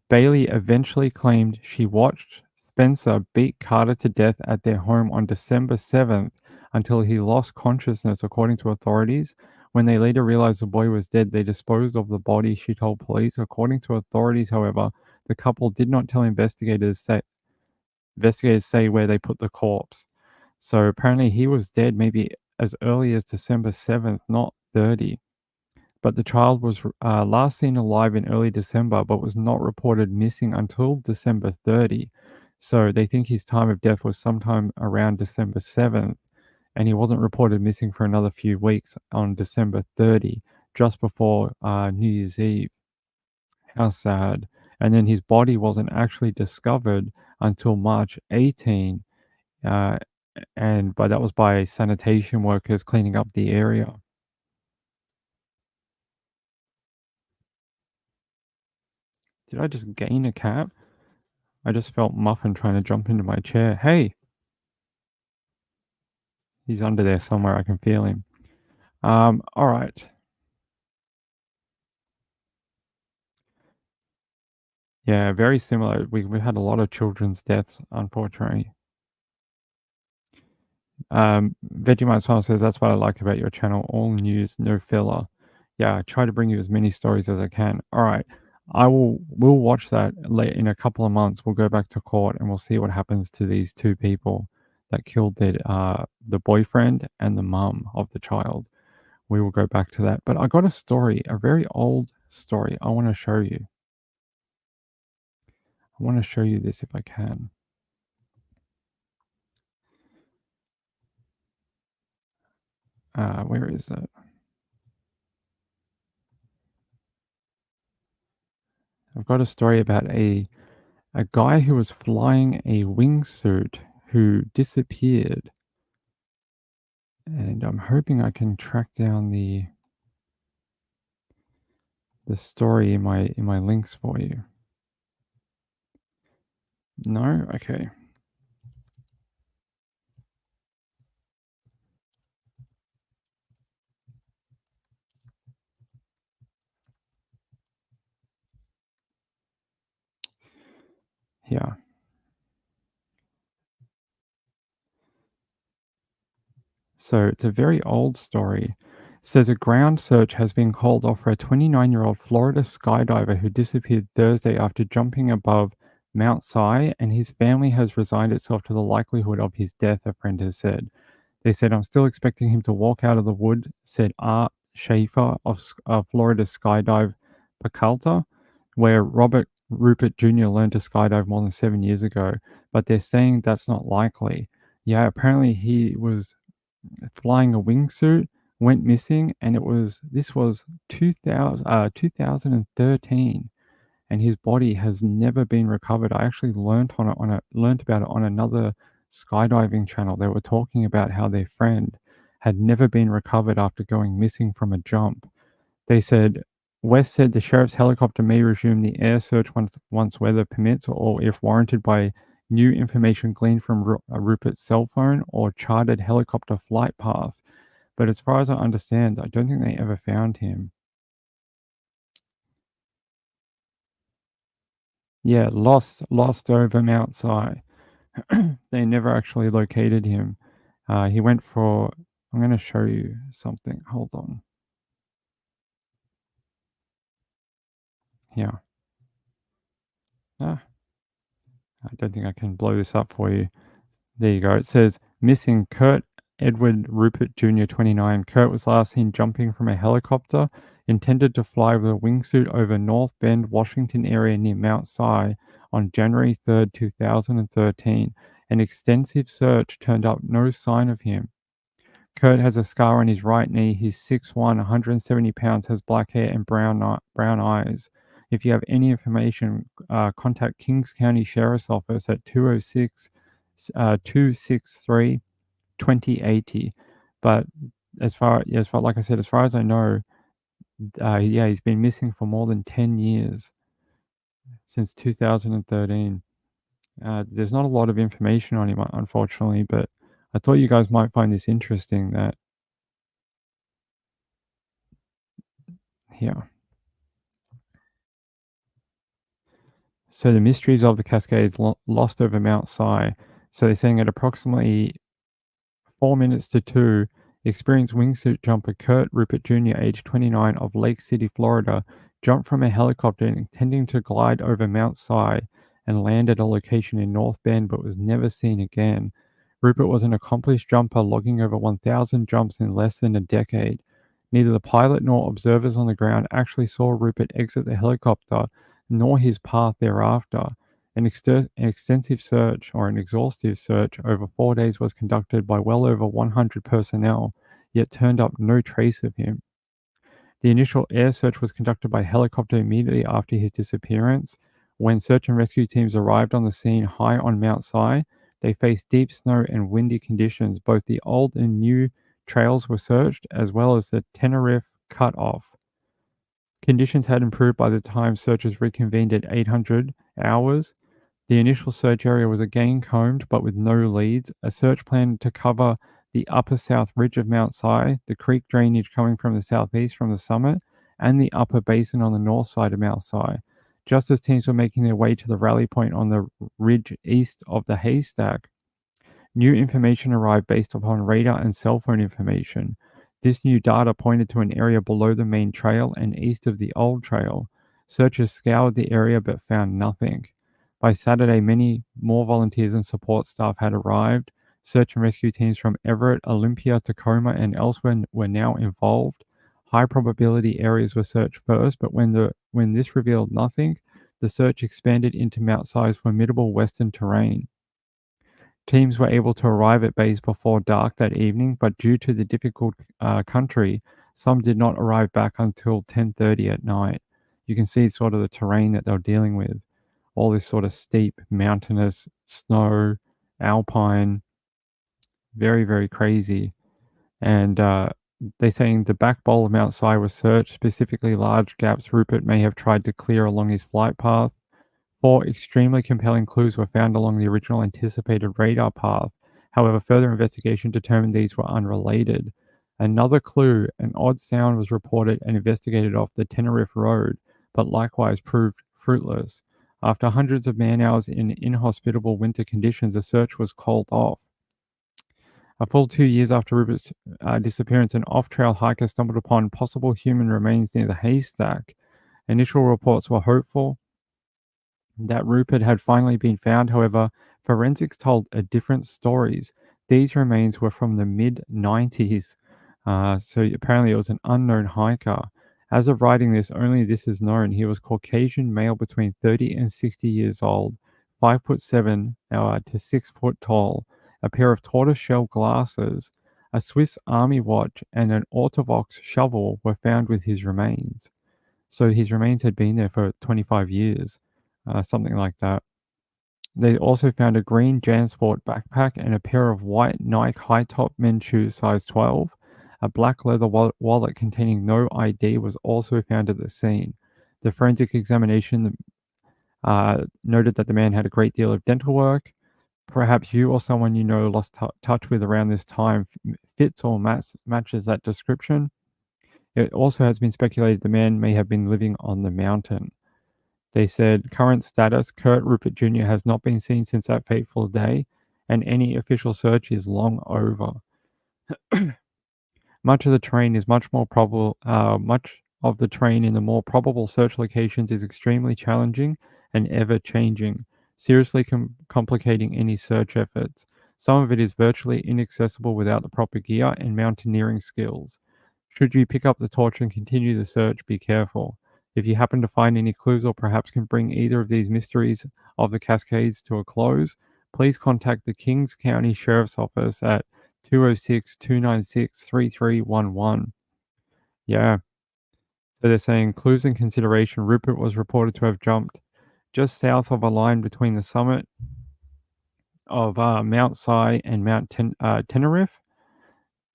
Bailey eventually claimed she watched Spencer beat Carter to death at their home on December 7th until he lost consciousness, according to authorities. When they later realized the boy was dead, they disposed of the body, she told police. According to authorities, however, the couple did not tell investigators say where they put the corpse. So apparently he was dead maybe as early as December 7th, not 30. But the child was last seen alive in early December, but was not reported missing until December 30. So they think his time of death was sometime around December 7th, and he wasn't reported missing for another few weeks on December 30, just before New Year's Eve. How sad. And then his body wasn't actually discovered until March 18, but that was by sanitation workers cleaning up the area. Did I just gain a cat? I just felt Muffin trying to jump into my chair. Hey! He's under there somewhere. I can feel him. All right. Yeah, very similar. We've had a lot of children's deaths, unfortunately. Vegemite Smile says, that's what I like about your channel. All news, no filler. Yeah, I try to bring you as many stories as I can. All right. We'll watch that in a couple of months. We'll go back to court and we'll see what happens to these two people that killed the boyfriend and the mum of the child. We will go back to that. But I got a story, a very old story I want to show you. I want to show you this if I can. Where is it? I've got a story about a guy who was flying a wingsuit who disappeared. And I'm hoping I can track down the story in my links for you. No? Okay. Yeah. So it's a very old story. It says a ground search has been called off for a 29-year-old Florida skydiver who disappeared Thursday after jumping above Mount Si, and his family has resigned itself to the likelihood of his death, a friend has said. They said, I'm still expecting him to walk out of the wood, said Art Schaefer of Florida Skydive Pacalta, where Robert Rupert Jr. learned to skydive more than 7 years ago, but they're saying that's not likely. Yeah, apparently he was flying a wingsuit, went missing, and this was 2013, and his body has never been recovered. I actually learned about it on another skydiving channel. They were talking about how their friend had never been recovered after going missing from a jump. They said West said the sheriff's helicopter may resume the air search once weather permits or if warranted by new information gleaned from Rupert's cell phone or charted helicopter flight path. But as far as I understand, I don't think they ever found him. Yeah, lost over Mount Si. They never actually located him. He went for. I'm going to show you something. Hold on. Yeah. I don't think I can blow this up for you. There you go. It says missing Kurt Edward Rupert Jr., 29. Kurt was last seen jumping from a helicopter intended to fly with a wingsuit over North Bend, Washington area near Mount Si on January 3rd, 2013. An extensive search turned up no sign of him. Kurt has a scar on his right knee. He's 6'1", 170 pounds, has black hair and brown eyes. If you have any information, contact Kings County Sheriff's Office at 206-263-2080. But as far like I said, as far as I know, yeah, he's been missing for more than 10 years, since 2013. There's not a lot of information on him, unfortunately, but I thought you guys might find this interesting that here. So the mysteries of the Cascades lost over Mount Si. So they're saying at approximately 4 minutes to 2, experienced wingsuit jumper Kurt Rupert Jr., age 29, of Lake City, Florida, jumped from a helicopter intending to glide over Mount Si and land at a location in North Bend, but was never seen again. Rupert was an accomplished jumper, logging over 1,000 jumps in less than a decade. Neither the pilot nor observers on the ground actually saw Rupert exit the helicopter, nor his path thereafter. An extensive search, or an exhaustive search, over 4 days was conducted by well over 100 personnel, yet turned up no trace of him. The initial air search was conducted by helicopter immediately after his disappearance. When search and rescue teams arrived on the scene high on Mount Si, they faced deep snow and windy conditions. Both the old and new trails were searched, as well as the Tenerife Cutoff. Conditions had improved by the time searchers reconvened at 800 hours. The initial search area was again combed, but with no leads. A search plan to cover the upper south ridge of Mount Si, the creek drainage coming from the southeast from the summit, and the upper basin on the north side of Mount Si. Just as teams were making their way to the rally point on the ridge east of the haystack, new information arrived based upon radar and cell phone information. This new data pointed to an area below the main trail and east of the old trail. Searchers scoured the area but found nothing. By Saturday, many more volunteers and support staff had arrived. Search and rescue teams from Everett, Olympia, Tacoma, and elsewhere were now involved. High probability areas were searched first, but when this revealed nothing, the search expanded into Mount Si's formidable western terrain. Teams were able to arrive at base before dark that evening, but due to the difficult country, some did not arrive back until 10:30 at night. You can see sort of the terrain that they're dealing with. All this sort of steep, mountainous, snow, alpine, very, very crazy. And they're saying the back bowl of Mount Si was searched, specifically large gaps Rupert may have tried to clear along his flight path. 4 extremely compelling clues were found along the original anticipated radar path. However, further investigation determined these were unrelated. Another clue, an odd sound, was reported and investigated off the Tenerife Road, but likewise proved fruitless. After hundreds of man-hours in inhospitable winter conditions, the search was called off. A full 2 years after Rupert's disappearance, an off-trail hiker stumbled upon possible human remains near the haystack. Initial reports were hopeful that Rupert had finally been found. However, forensics told different stories. These remains were from the mid-90s, so apparently it was an unknown hiker. As of writing this, only this is known. He was Caucasian male between 30 and 60 years old, 5'7" to 6 foot tall, a pair of tortoiseshell glasses, a Swiss Army watch, and an Autovox shovel were found with his remains. So his remains had been there for 25 years, something like that. They also found a green JanSport backpack and a pair of white Nike high-top men's shoes size 12, A black leather wallet containing no ID was also found at the scene. The forensic examination noted that the man had a great deal of dental work. Perhaps you or someone you know lost touch with around this time fits or matches that description. It also has been speculated the man may have been living on the mountain. They said current status, Kurt Rupert Jr. has not been seen since that fateful day, and any official search is long over. Much of the terrain is much of the terrain in the more probable search locations is extremely challenging and ever changing, seriously complicating any search efforts. Some of it is virtually inaccessible without the proper gear and mountaineering skills. Should you pick up the torch and continue the search, be careful. If you happen to find any clues or perhaps can bring either of these mysteries of the Cascades to a close, please contact the Kings County Sheriff's Office at 206-296-3311. Yeah. So they're saying clues and consideration. Rupert was reported to have jumped just south of a line between the summit of Mount Si and Mount Tenerife.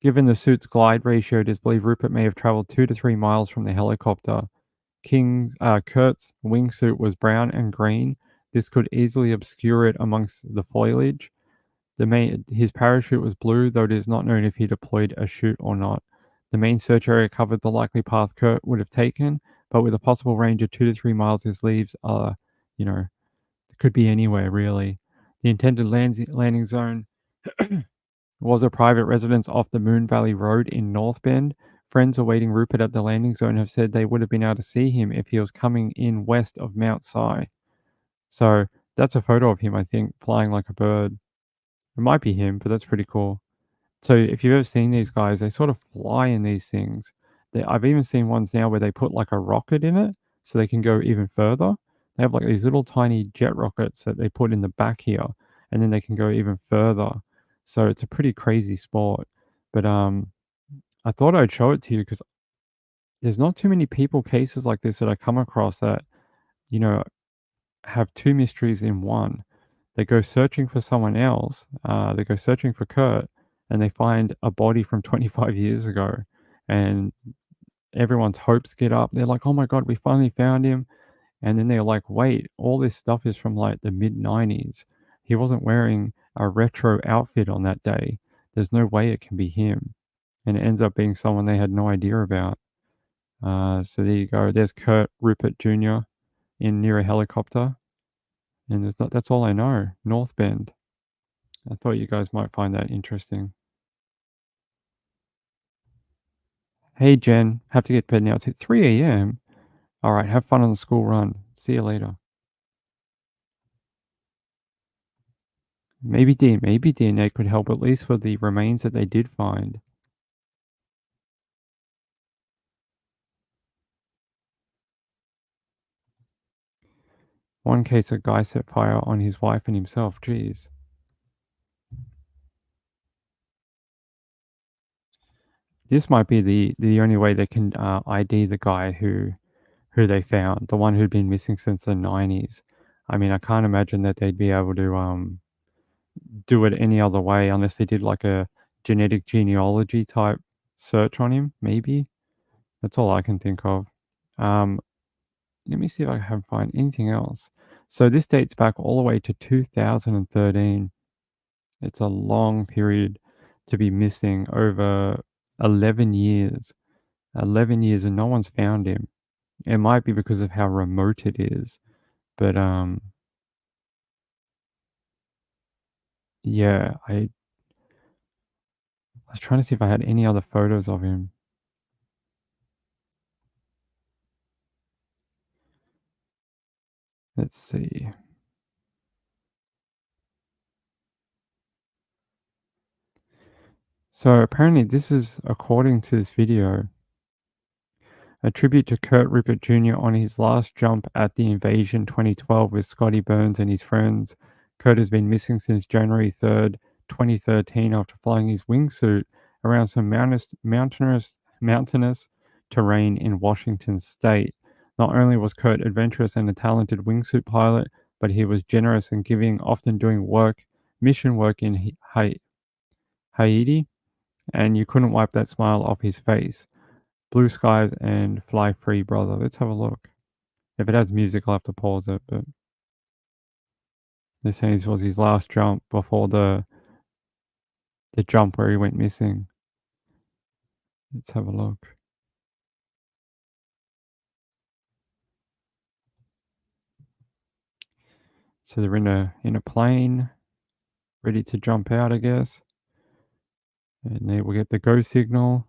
Given the suit's glide ratio, it is believed Rupert may have traveled 2 to 3 miles from the helicopter. Kurt's wingsuit was brown and green. This could easily obscure it amongst the foliage. His parachute was blue, though it is not known if he deployed a chute or not. The main search area covered the likely path Kurt would have taken, but with a possible range of 2 to 3 miles, his leaves are, it could be anywhere really. The intended landing zone was a private residence off the Moon Valley Road in North Bend. Friends awaiting Rupert at the landing zone have said they would have been able to see him if he was coming in west of Mount Si. So that's a photo of him, I think, flying like a bird. It might be him, but that's pretty cool. So if you've ever seen these guys, they sort of fly in these things. I've even seen ones now where they put like a rocket in it so they can go even further. They have like these little tiny jet rockets that they put in the back here, and then they can go even further. So it's a pretty crazy sport. But I thought I'd show it to you because there's not too many cases like this that I come across that, have two mysteries in one. They go searching for someone else. They go searching for Kurt, and they find a body from 25 years ago. And everyone's hopes get up. They're like, oh my God, we finally found him. And then they're like, wait, all this stuff is from like the mid-90s. He wasn't wearing a retro outfit on that day. There's no way it can be him. And it ends up being someone they had no idea about. So there you go. There's Kurt Rupert Jr. near a helicopter. And that's all I know. North Bend. I thought you guys might find that interesting. Hey, Jen. Have to get to bed now. It's at 3 a.m. All right. Have fun on the school run. See you later. Maybe DNA could help, at least for the remains that they did find. One case, a guy set fire on his wife and himself. Jeez. This might be the only way they can ID the guy who they found, the one who'd been missing since the 90s. I mean, I can't imagine that they'd be able to do it any other way unless they did like a genetic genealogy type search on him, maybe. That's all I can think of. Let me see if I can find anything else. So this dates back all the way to 2013. It's a long period to be missing, over 11 years. 11 years and no one's found him. It might be because of how remote it is. But yeah, I was trying to see if I had any other photos of him. Let's see. So apparently this is, according to this video, a tribute to Kurt Rupert Jr. on his last jump at the Invasion 2012 with Scotty Burns and his friends. Kurt has been missing since January 3rd, 2013 after flying his wingsuit around some mountainous terrain in Washington state. Not only was Kurt adventurous and a talented wingsuit pilot, but he was generous and giving, often doing mission work in Haiti and you couldn't wipe that smile off his face. Blue Skies and Fly Free Brother. Let's have a look. If it has music, I'll have to pause it, but they're saying this was his last jump before the jump where he went missing. Let's have a look. So they're in a plane, ready to jump out, I guess. And then we'll get the go signal.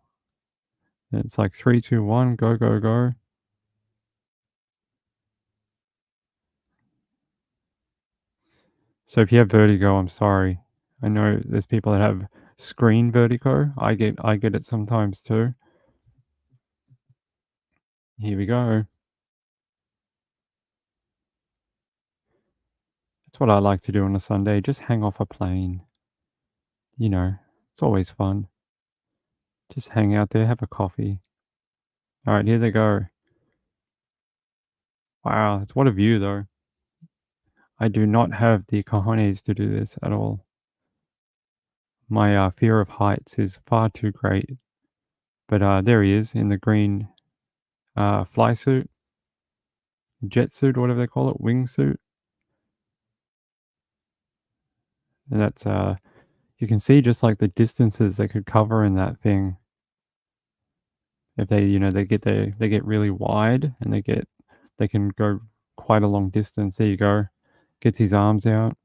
And it's like 3, 2, 1, go, go, go. So if you have vertigo, I'm sorry. I know there's people that have screen vertigo. I get it sometimes too. Here we go. That's what I like to do on a Sunday. Just hang off a plane. You know, it's always fun. Just hang out there, have a coffee. All right, here they go. Wow, it's what a view though. I do not have the cojones to do this at all. My fear of heights is far too great. But there he is in the green fly suit, jet suit, or whatever they call it, wingsuit. And that's you can see just like the distances they could cover in that thing. If they, they get really wide and they can go quite a long distance. There you go. Gets his arms out.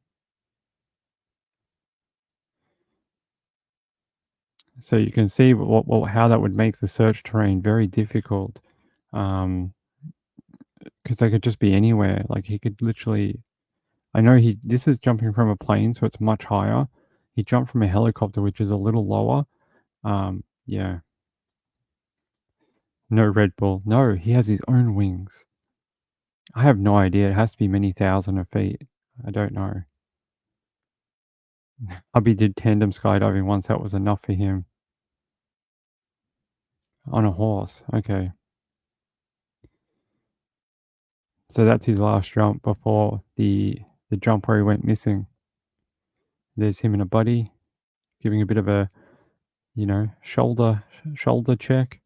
So you can see how that would make the search terrain very difficult. Because they could just be anywhere. Like he could literally, I know this is jumping from a plane, so it's much higher. He jumped from a helicopter, which is a little lower. Yeah. No Red Bull. No, he has his own wings. I have no idea. It has to be many thousand of feet. I don't know. Hubby did tandem skydiving once. That was enough for him. On a horse. Okay. So that's his last jump before the jump where he went missing. There's him and a buddy giving a bit of a, shoulder check.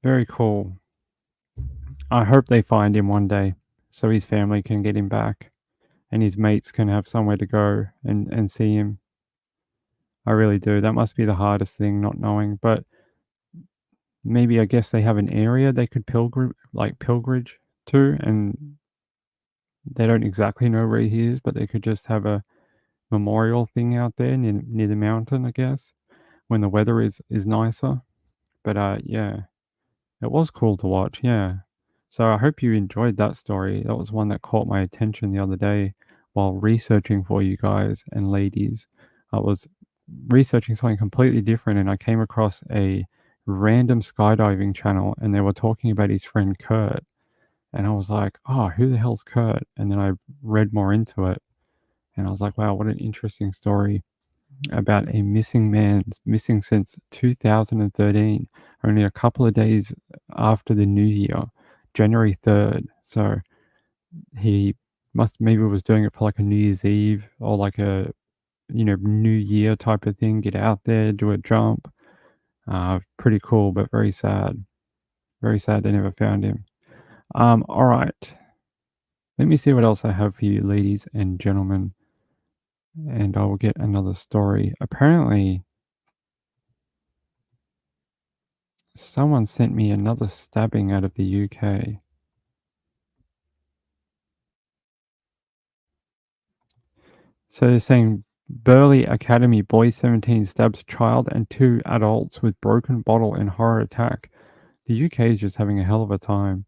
Very cool. I hope they find him one day so his family can get him back and his mates can have somewhere to go and see him. I really do. That must be the hardest thing, not knowing. But maybe I guess they have an area they could pilgrimage to, and they don't exactly know where he is, but they could just have a memorial thing out there near the mountain, I guess, when the weather is nicer. But yeah, it was cool to watch. Yeah. So I hope you enjoyed that story. That was one that caught my attention the other day while researching for you guys and ladies. I was researching something completely different and I came across a random skydiving channel and they were talking about his friend Kurt. And I was like, oh, who the hell's Kurt? And then I read more into it and I was like, wow, what an interesting story about a missing man, missing since 2013, only a couple of days after the new year, January 3rd. So he maybe was doing it for like a New Year's Eve or like a, New Year type of thing. Get out there, do a jump. Pretty cool, but very sad. Very sad they never found him. All right. Let me see what else I have for you, ladies and gentlemen. And I will get another story. Apparently, someone sent me another stabbing out of the UK. So they're saying Burley Academy boy 17 stabs child and 2 adults with broken bottle in horror attack. The UK is just having a hell of a time.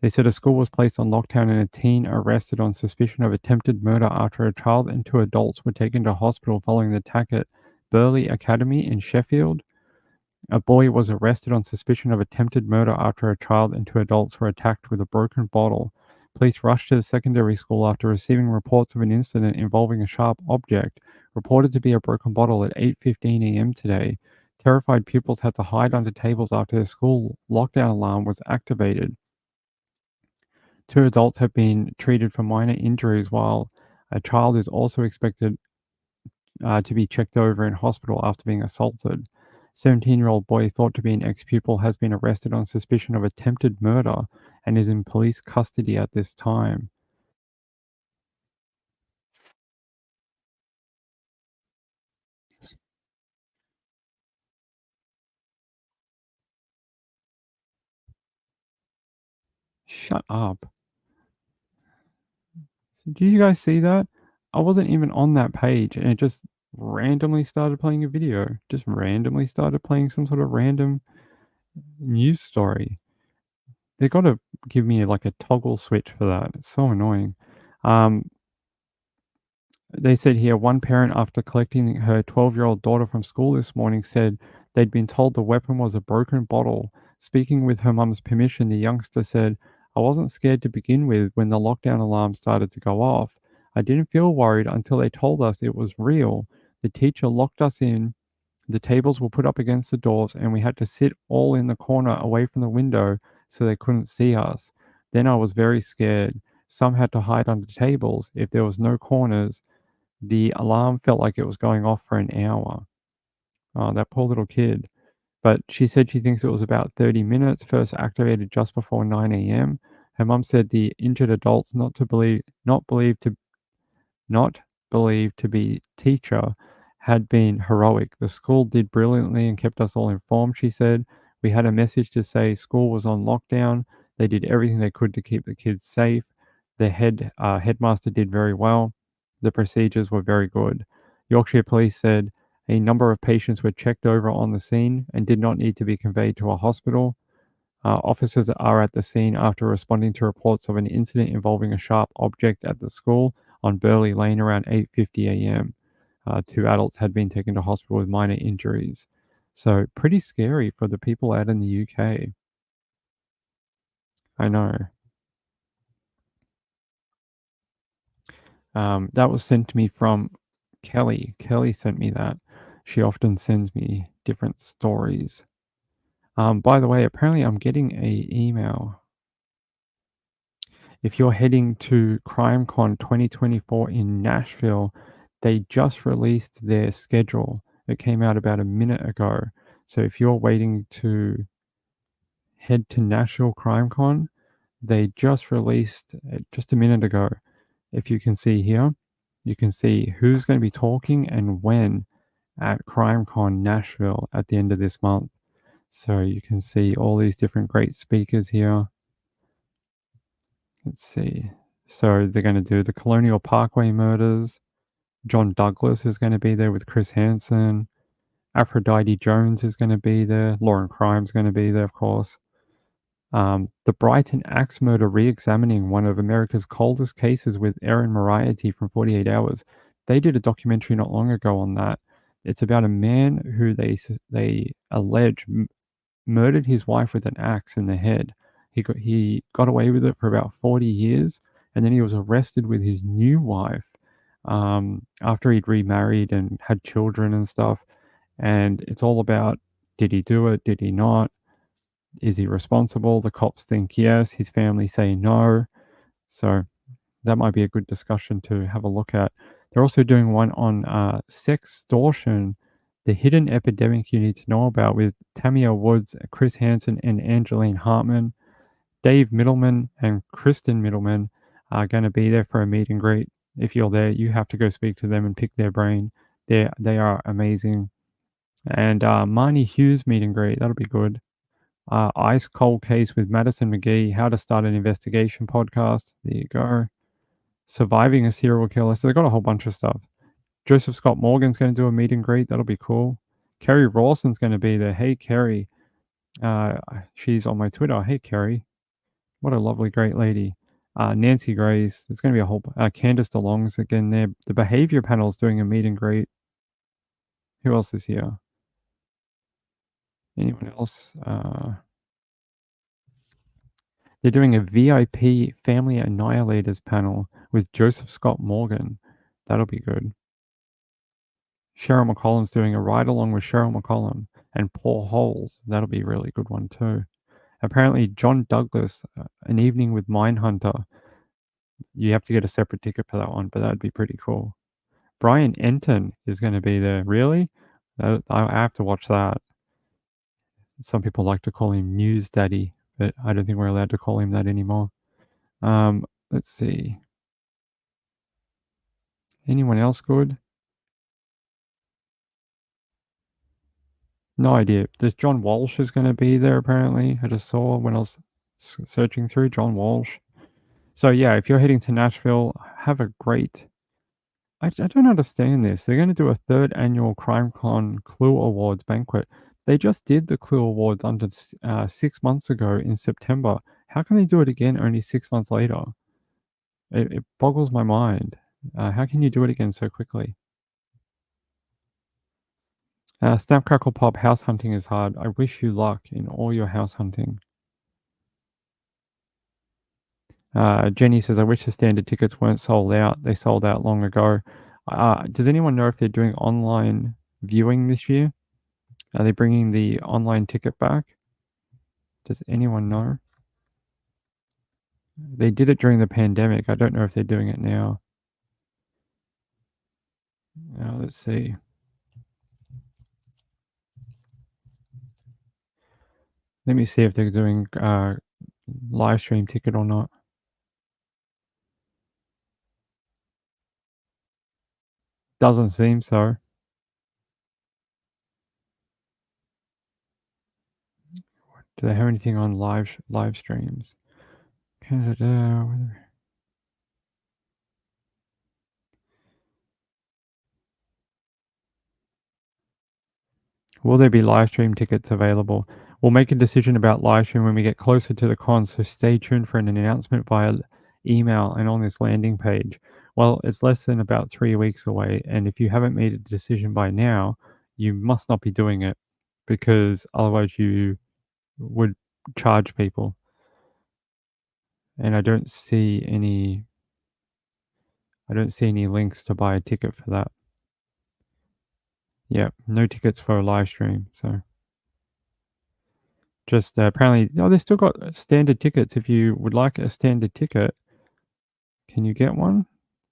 They said a school was placed on lockdown and a teen arrested on suspicion of attempted murder after a child and 2 adults were taken to hospital following the attack at Burley Academy in Sheffield. A boy was arrested on suspicion of attempted murder after a child and 2 adults were attacked with a broken bottle. Police rushed to the secondary school after receiving reports of an incident involving a sharp object, reported to be a broken bottle at 8:15 a.m. today. Terrified pupils had to hide under tables after their school lockdown alarm was activated. 2 adults have been treated for minor injuries, while a child is also expected to be checked over in hospital after being assaulted. 17-year-old boy thought to be an ex-pupil has been arrested on suspicion of attempted murder and is in police custody at this time. Shut up. Do you guys see that? I wasn't even on that page and it just randomly started playing a video. Just randomly started playing some sort of random news story. They gotta give me like a toggle switch for that. It's so annoying. They said here one parent, after collecting her 12-year-old daughter from school this morning, said they'd been told the weapon was a broken bottle. Speaking with her mum's permission, the youngster said, I wasn't scared to begin with when the lockdown alarm started to go off. I didn't feel worried until they told us it was real. The teacher locked us in. The tables were put up against the doors, and we had to sit all in the corner away from the window so they couldn't see us. Then I was very scared. Some had to hide under tables if there was no corners. The alarm felt like it was going off for an hour. Oh, that poor little kid. But she said she thinks it was about 30 minutes, first activated just before 9 a.m. Her mum said the injured adults not believed to be teacher had been heroic. The school did brilliantly and kept us all informed, she said. We had a message to say school was on lockdown. They did everything they could to keep the kids safe. The headmaster did very well. The procedures were very good. Yorkshire Police said a number of patients were checked over on the scene and did not need to be conveyed to a hospital. Officers are at the scene after responding to reports of an incident involving a sharp object at the school on Burley Lane around 8:50 a.m. 2 adults had been taken to hospital with minor injuries. So pretty scary for the people out in the UK. I know. That was sent to me from Kelly. Kelly sent me that. She often sends me different stories. By the way, apparently I'm getting a email. If you're heading to CrimeCon 2024 in Nashville, they just released their schedule. It came out about a minute ago. So if you're waiting to head to Nashville CrimeCon, they just released it just a minute ago. If you can see here, you can see who's going to be talking and when at CrimeCon Nashville at the end of this month. So you can see all these different great speakers here. Let's see. So they're going to do the Colonial Parkway murders. John Douglas is going to be there with Chris Hansen. Aphrodite Jones is going to be there. Lauren Crime's going to be there, of course. The Brighton Axe murder, re-examining one of America's coldest cases with Erin Moriarty from 48 Hours. They did a documentary not long ago on that. It's about a man who they allege murdered his wife with an axe in the head. He got away with it for about 40 years, and then he was arrested with his new wife after he'd remarried and had children and stuff. And it's all about, did he do it? Did he not? Is he responsible? The cops think yes. His family say no. So that might be a good discussion to have a look at. They're also doing one on sextortion, the hidden epidemic you need to know about, with Tamia Woods, Chris Hansen, and Angeline Hartman. Dave Middleman and Kristen Middleman are going to be there for a meet and greet. If you're there, you have to go speak to them and pick their brain. They are amazing. And Marnie Hughes meet and greet, that'll be good. Ice Cold Case with Madison McGee, How to Start an Investigation podcast. There you go. Surviving a Serial Killer. So they've got a whole bunch of stuff. Joseph Scott Morgan's going to do a meet and greet. That'll be cool. Kerry Rawson's going to be there. Hey, Kerry. She's on my Twitter. Hey, Kerry. What a lovely, great lady. Nancy Grace. There's going to be a whole... Candace DeLong's again there. The Behavior Panel's doing a meet and greet. Who else is here? Anyone else? They're doing a VIP Family Annihilators panel with Joseph Scott Morgan. That'll be good. Cheryl McCollum's doing a ride along with Cheryl McCollum and Paul Holes. That'll be a really good one too. Apparently, John Douglas, An Evening with Mindhunter. You have to get a separate ticket for that one, but that'd be pretty cool. Brian Enton is going to be there. Really? I have to watch that. Some people like to call him News Daddy, but I don't think we're allowed to call him that anymore. Let's see. Anyone else good? No idea. There's John Walsh is going to be there apparently. I just saw when I was searching through John Walsh. So yeah, if you're heading to Nashville, have a great. I don't understand this. They're going to do a 3rd annual CrimeCon Clue Awards banquet. They just did the Clue Awards under 6 months ago in September. How can they do it again only 6 months later? It boggles my mind. How can you do it again so quickly? Snap Crackle Pop, house hunting is hard. I wish you luck in all your house hunting. Jenny says, I wish the standard tickets weren't sold out. They sold out long ago. Does anyone know if they're doing online viewing this year? Are they bringing the online ticket back? Does anyone know? They did it during the pandemic. I don't know if they're doing it now. Let's see. Let me see if they're doing live stream ticket or not. Doesn't seem so. Do they have anything on live streams? Canada. Will there be live stream tickets available? We'll make a decision about live stream when we get closer to the con, so stay tuned for an announcement via email and on this landing page. Well, it's less than about 3 weeks away, and if you haven't made a decision by now, you must not be doing it, because otherwise you would charge people. And I don't see any links to buy a ticket for that. Yeah, no tickets for a live stream, so just apparently, they still got standard tickets. If you would like a standard ticket, can you get one?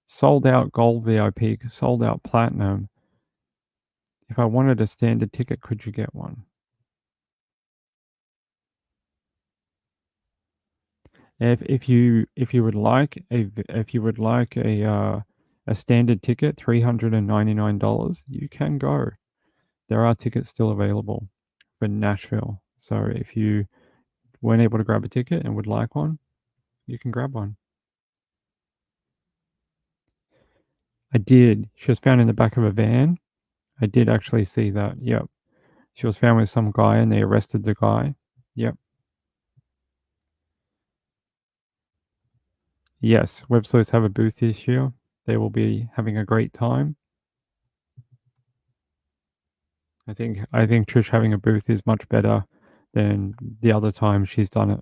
Sold out gold VIP, sold out platinum. If I wanted a standard ticket, could you get one? If you would like a standard ticket, $399, you can go. There are tickets still available for Nashville. So if you weren't able to grab a ticket and would like one, you can grab one. I did. She was found in the back of a van. I did actually see that. Yep. She was found with some guy and they arrested the guy. Yep. Yes, Web Sleuths have a booth this year. They will be having a great time. I think Trish having a booth is much better than the other times she's done it.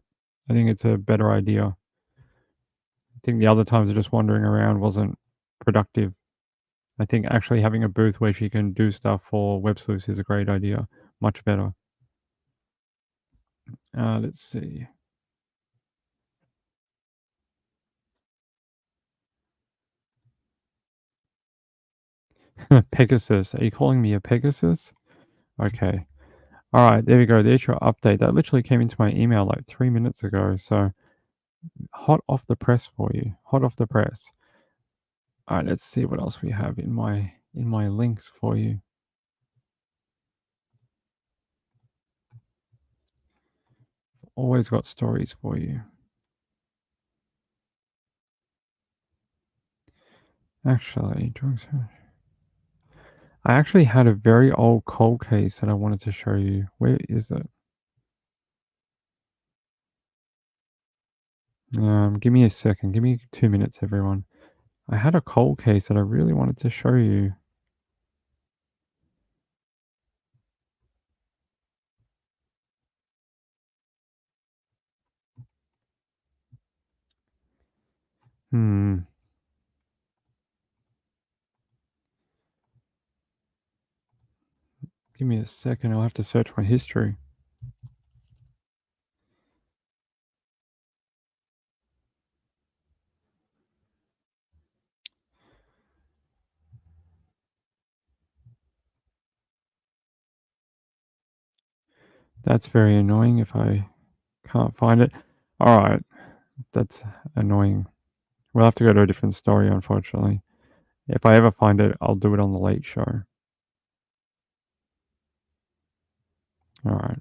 I think it's a better idea. I think the other times of just wandering around wasn't productive. I think actually having a booth where she can do stuff for Web Sleuths is a great idea. Much better. Let's see. Pegasus. Are you calling me a Pegasus? Okay. All right, there we go. There's your update. That literally came into my email like 3 minutes ago. So hot off the press for you. Hot off the press. All right, let's see what else we have in my links for you. Always got stories for you. Actually, drugs. I actually had a very old cold case that I wanted to show you. Where is it? Give me a second. Give me 2 minutes, everyone. I had a cold case that I really wanted to show you. Give me a second. I'll have to search my history. That's very annoying if I can't find it. All right, that's annoying. We'll have to go to a different story, unfortunately. If I ever find it, I'll do it on the Late Show. All right.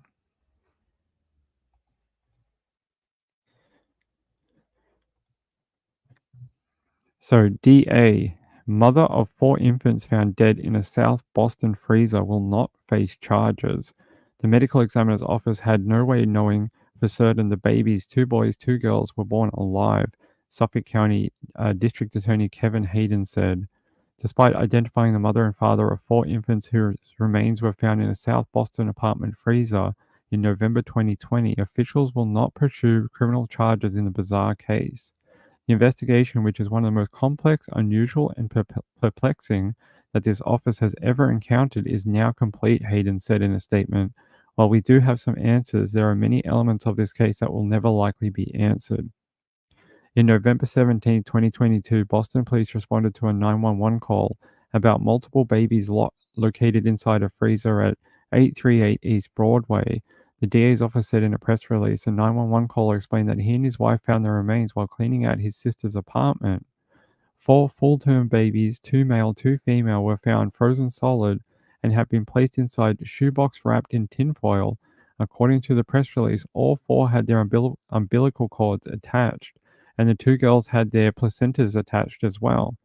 So, DA, mother of 4 infants found dead in a South Boston freezer, will not face charges. The medical examiner's office had no way of knowing for certain the babies, 2 boys, 2 girls, were born alive, Suffolk County District Attorney Kevin Hayden said. Despite identifying the mother and father of 4 infants whose remains were found in a South Boston apartment freezer in November 2020, officials will not pursue criminal charges in the bizarre case. The investigation, which is one of the most complex, unusual, and perplexing that this office has ever encountered, is now complete, Hayden said in a statement. While we do have some answers, there are many elements of this case that will never likely be answered. In November 17, 2022, Boston police responded to a 911 call about multiple babies located inside a freezer at 838 East Broadway. The DA's office said in a press release, a 911 caller explained that he and his wife found the remains while cleaning out his sister's apartment. 4 full-term babies, 2 male, 2 female, were found frozen solid and have been placed inside a shoebox wrapped in tinfoil. According to the press release, all 4 had their umbilical cords attached, and the 2 girls had their placentas attached as well.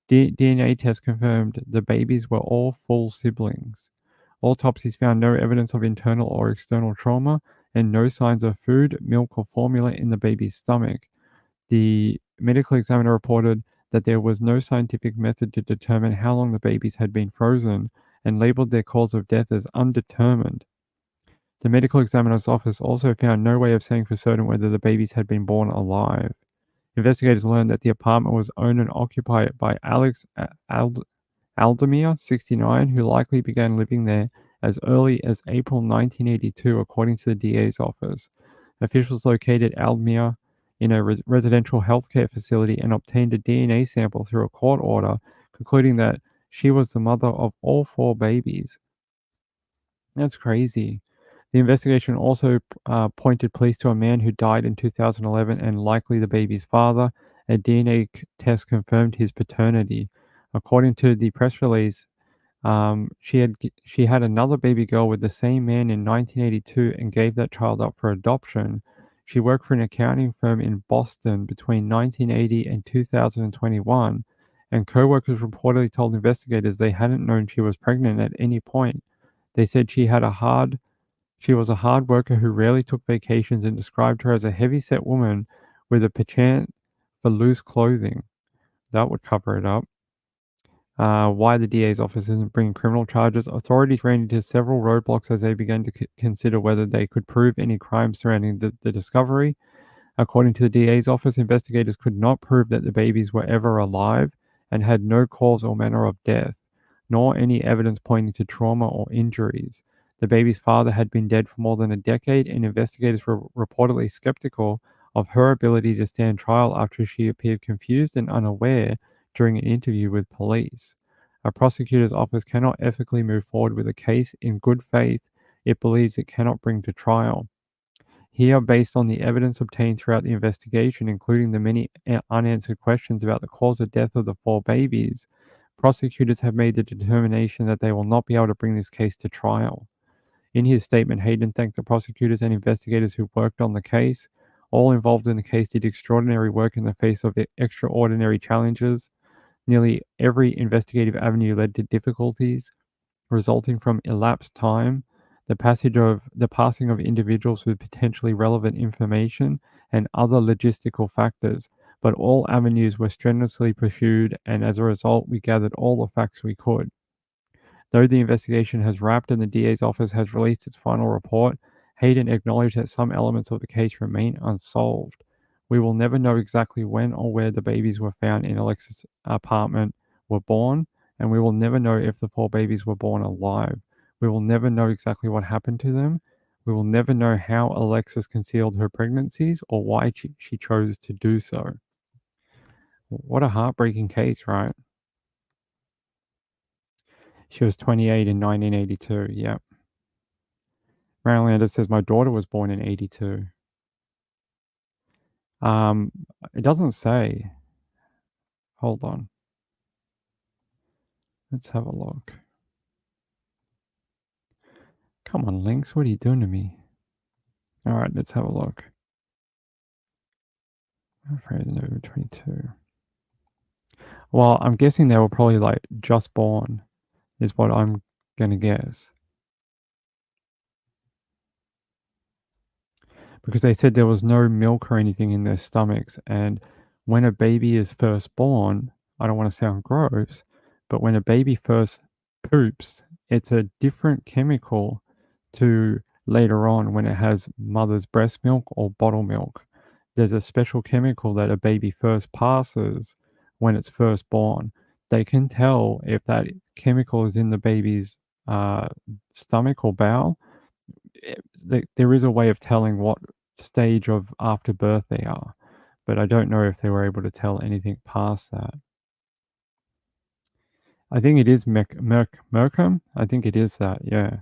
DNA tests confirmed the babies were all full siblings. Autopsies found no evidence of internal or external trauma and no signs of food, milk, or formula in the baby's stomach. The medical examiner reported that there was no scientific method to determine how long the babies had been frozen and labeled their cause of death as undetermined. The medical examiner's office also found no way of saying for certain whether the babies had been born alive. Investigators learned that the apartment was owned and occupied by Alex Aldemir, 69, who likely began living there as early as April 1982, according to the DA's office. Officials located Aldemir in a residential healthcare facility and obtained a DNA sample through a court order, concluding that she was the mother of all 4 babies. That's crazy. The investigation also pointed police to a man who died in 2011 and likely the baby's father. A DNA test confirmed his paternity. According to the press release, she had another baby girl with the same man in 1982 and gave that child up for adoption. She worked for an accounting firm in Boston between 1980 and 2021, and co-workers reportedly told investigators they hadn't known she was pregnant at any point. They said she was a hard worker who rarely took vacations and described her as a heavy-set woman with a penchant for loose clothing. That would cover it up. Why the DA's office isn't bringing criminal charges, authorities ran into several roadblocks as they began to consider whether they could prove any crime surrounding the discovery. According to the DA's office, investigators could not prove that the babies were ever alive and had no cause or manner of death, nor any evidence pointing to trauma or injuries. The baby's father had been dead for more than a decade, and investigators were reportedly skeptical of her ability to stand trial after she appeared confused and unaware during an interview with police. A prosecutor's office cannot ethically move forward with a case in good faith it believes it cannot bring to trial. Here, based on the evidence obtained throughout the investigation, including the many unanswered questions about the cause of death of the 4 babies, prosecutors have made the determination that they will not be able to bring this case to trial. In his statement, Hayden thanked the prosecutors and investigators who worked on the case. All involved in the case did extraordinary work in the face of extraordinary challenges. Nearly every investigative avenue led to difficulties resulting from elapsed time, the passing of individuals with potentially relevant information, and other logistical factors. But all avenues were strenuously pursued, and as a result, we gathered all the facts we could. Though the investigation has wrapped and the DA's office has released its final report, Hayden acknowledged that some elements of the case remain unsolved. We will never know exactly when or where the babies were found in Alexis' apartment were born, and we will never know if the 4 babies were born alive. We will never know exactly what happened to them. We will never know how Alexis concealed her pregnancies or why she chose to do so. What a heartbreaking case, right? She was 28 in 1982, yep. Marylander says my daughter was born in 82. It doesn't say. Hold on. Let's have a look. Come on, Lynx, what are you doing to me? All right, let's have a look. I'm afraid November 22. Well, I'm guessing they were probably like just born, is what I'm gonna guess. Because they said there was no milk or anything in their stomachs, and when a baby is first born, I don't want to sound gross, but when a baby first poops, it's a different chemical to later on when it has mother's breast milk or bottle milk. There's a special chemical that a baby first passes when it's first born. They can tell if that chemical is in the baby's stomach or bowel. There is a way of telling what stage of after birth they are, but I don't know if they were able to tell anything past that. I think it is Mercom. I think it is that, yeah.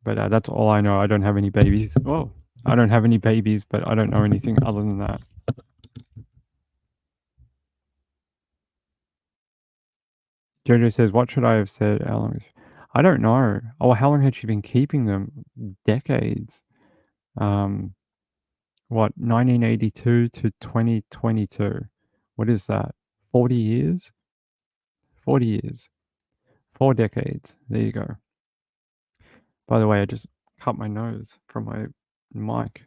But that's all I know. I don't have any babies. Oh, I don't have any babies, but I don't know anything other than that. Jojo says, what should I have said? How long? I don't know. Oh, how long had she been keeping them? Decades. What, 1982 to 2022? What is that? 40 years? 40 years. 4 decades. There you go. By the way, I just cut my nose from my mic.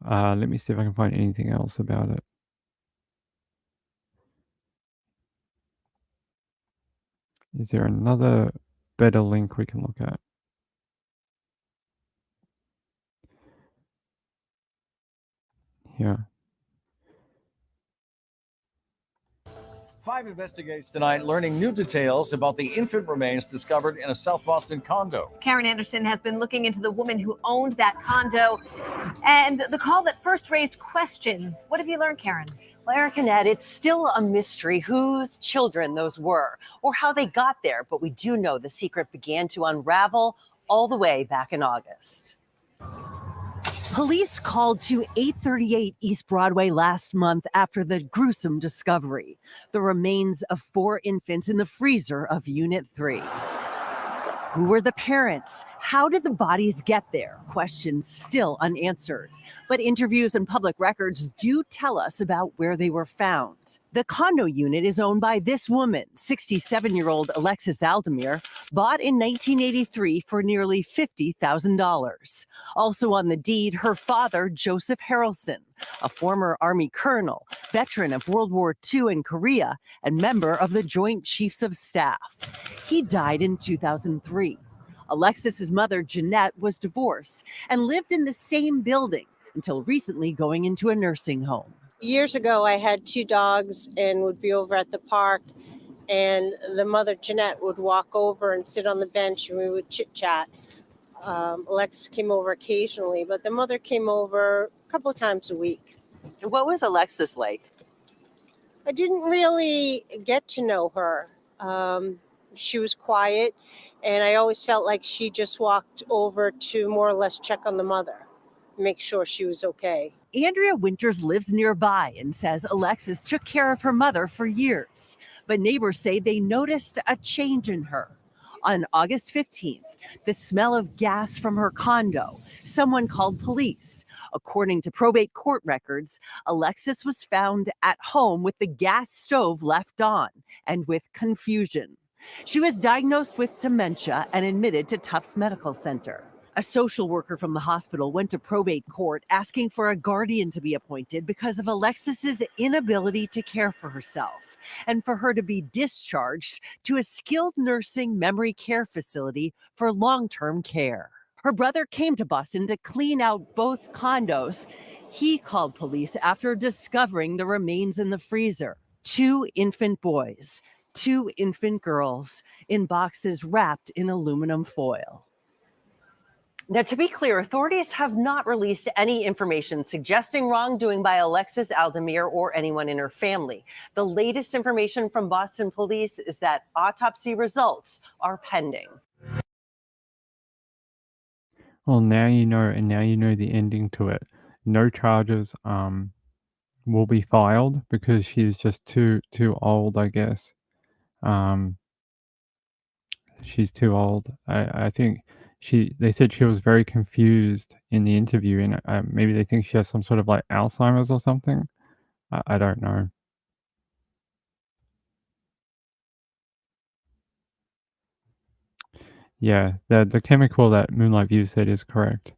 Let me see if I can find anything else about it. Is there another better link we can look at? Here. 5 investigates tonight, learning new details about the infant remains discovered in a South Boston condo. Karen Anderson has been looking into the woman who owned that condo and the call that first raised questions. What have you learned, Karen? Well, Eric and Ed, it's still a mystery whose children those were or how they got there, but we do know the secret began to unravel all the way back in August. Police called to 838 East Broadway last month after the gruesome discovery, the remains of 4 infants in the freezer of Unit 3. Who were the parents? How did the bodies get there? Questions still unanswered. But interviews and public records do tell us about where they were found. The condo unit is owned by this woman, 67-year-old Alexis Aldemir, bought in 1983 for nearly $50,000. Also on the deed, her father, Joseph Harrelson, a former Army colonel, veteran of World War II and Korea, and member of the Joint Chiefs of Staff. He died in 2003. Alexis's mother, Jeanette, was divorced and lived in the same building until recently going into a nursing home. Years ago, I had 2 dogs and would be over at the park, and the mother, Jeanette, would walk over and sit on the bench and we would chit-chat. Alexis came over occasionally, but the mother came over a couple of times a week. And what was Alexis like? I didn't really get to know her. She was quiet, and I always felt like she just walked over to more or less check on the mother, make sure she was okay. Andrea Winters lives nearby and says Alexis took care of her mother for years, but neighbors say they noticed a change in her. On August 15th, the smell of gas from her condo. Someone called police. According to probate court records, Alexis was found at home with the gas stove left on and with confusion. She was diagnosed with dementia and admitted to Tufts Medical Center. A social worker from the hospital went to probate court asking for a guardian to be appointed because of Alexis's inability to care for herself and for her to be discharged to a skilled nursing memory care facility for long-term care. Her brother came to Boston to clean out both condos. He called police after discovering the remains in the freezer. 2 infant boys, 2 infant girls in boxes wrapped in aluminum foil. Now, to be clear, authorities have not released any information suggesting wrongdoing by Alexis Aldemir or anyone in her family. The latest information from Boston police is that autopsy results are pending. Well, now you know, and now you know the ending to it. No charges will be filed because she's just too old, I guess. She's too old. I think they said she was very confused in the interview, and maybe they think she has some sort of like Alzheimer's or something. I don't know. Yeah, the chemical that Moonlight View said is correct.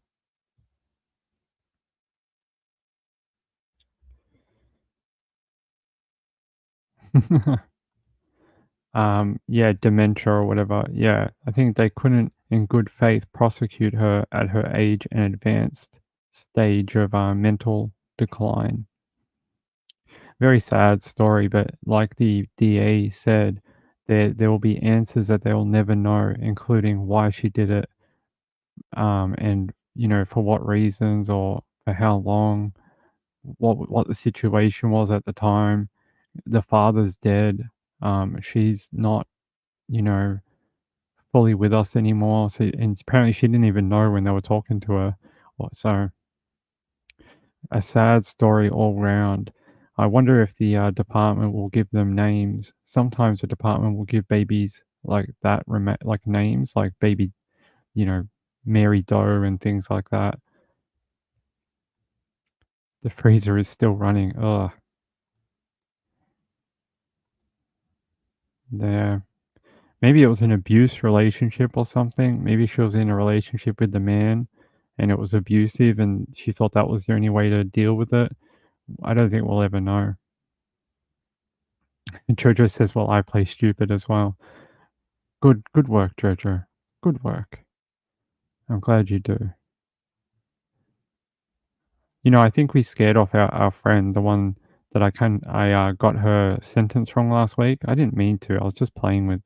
Yeah, dementia or whatever. Yeah, I think they couldn't, in good faith, prosecute her at her age and advanced stage of mental decline. Very sad story, but like the DA said, there will be answers that they will never know, including why she did it, and for what reasons or for how long, what the situation was at the time. The father's dead. She's not, you know, fully with us anymore. So, and apparently she didn't even know when they were talking to her. So, a sad story all round. I wonder if the department will give them names. Sometimes the department will give babies like that, like names, like baby, you know, Mary Doe and things like that. The freezer is still running. Ugh. Yeah. Maybe it was an abuse relationship or something. Maybe she was in a relationship with the man and it was abusive and she thought that was the only way to deal with it. I don't think we'll ever know. And Jojo says, well, I play stupid as well. Good work, Jojo. Good work. I'm glad you do. I think we scared off our friend, the one that I got her sentence wrong last week. I didn't mean to. I was just playing with,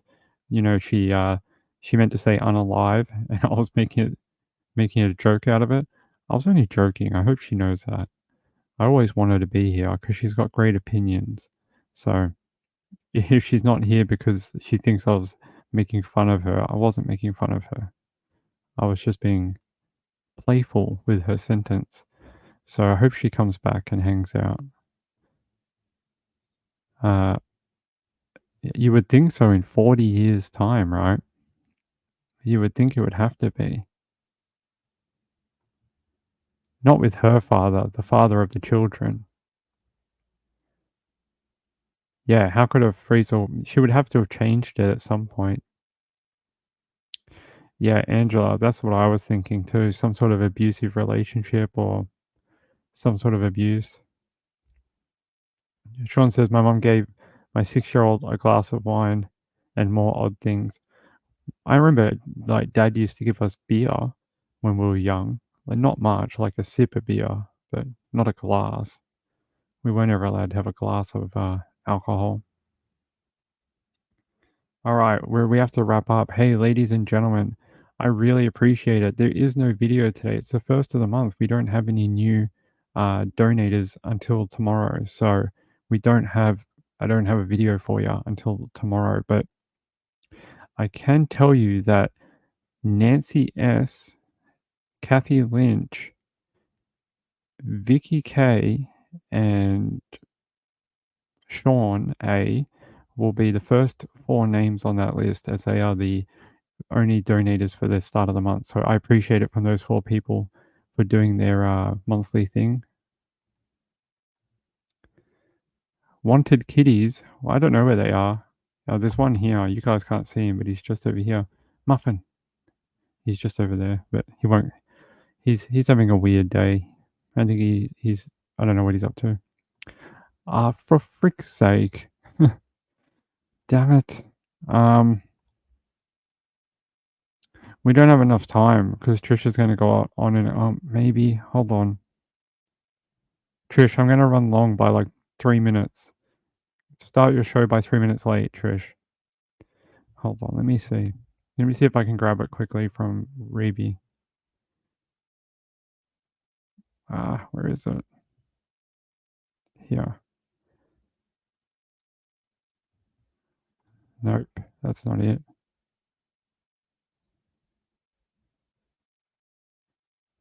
she meant to say unalive, and I was making a joke out of it. I was only joking. I hope she knows that. I always want her to be here because she's got great opinions. So if she's not here because she thinks I was making fun of her, I wasn't making fun of her. I was just being playful with her sentence. So I hope she comes back and hangs out. You would think so in 40 years' time, right? You would think it would have to be. Not with her father, the father of the children. Yeah, how could a freezer... She would have to have changed it at some point. Yeah, Angela, that's what I was thinking too. Some sort of abusive relationship or some sort of abuse. Sean says, my mom gave my 6-year-old a glass of wine and more odd things. I remember, like, Dad used to give us beer when we were young. Like, not much, like a sip of beer, but not a glass. We weren't ever allowed to have a glass of alcohol. All right, we have to wrap up. Hey, ladies and gentlemen, I really appreciate it. There is no video today. It's the first of the month. We don't have any new donators until tomorrow. So I don't have a video for you until tomorrow. But I can tell you that Nancy S., Kathy Lynch, Vicky K., and Sean A. will be the first 4 names on that list, as they are the only donators for the start of the month. So I appreciate it from those 4 people for doing their monthly thing. Wanted kitties. Well, I don't know where they are. There's one here. You guys can't see him, but he's just over here. Muffin. He's just over there, but he won't. He's having a weird day. I think he's. I don't know what he's up to. For frick's sake. Damn it. We don't have enough time because Trish is going to go out on and maybe. Hold on. Trish, I'm going to run long by like 3 minutes. Start your show by 3 minutes late, Trish. Hold on. Let me see. Let me see if I can grab it quickly from Reby. Where is it? Here. Nope, that's not it.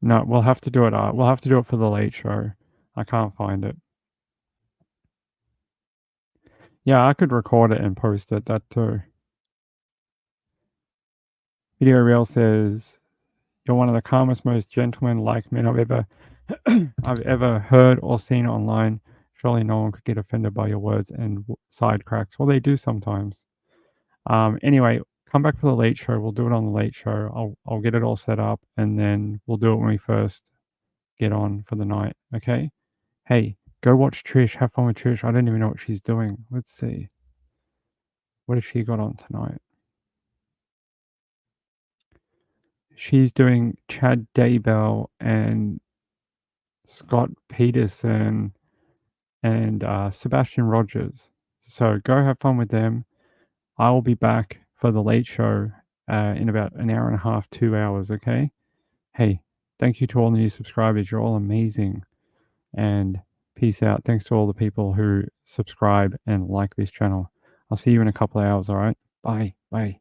No, we'll have to do it. We'll have to do it for the late show. I can't find it. Yeah, I could record it and post it. That too. Video Real says, "You're one of the calmest, most gentleman-like men I've ever heard or seen online. Surely no one could get offended by your words and side cracks." Well, they do sometimes. Anyway, come back for the late show. We'll do it on the late show. I'll get it all set up, and then we'll do it when we first get on for the night. Okay? Hey, go watch Trish. Have fun with Trish. I don't even know what she's doing. Let's see. What has she got on tonight? She's doing Chad Daybell and Scott Peterson and Sebastian Rogers. So go have fun with them. I will be back for the late show in about an hour and a half, 2 hours, okay? Hey, thank you to all the new subscribers. You're all amazing. And peace out. Thanks to all the people who subscribe and like this channel. I'll see you in a couple of hours, all right? Bye. Bye.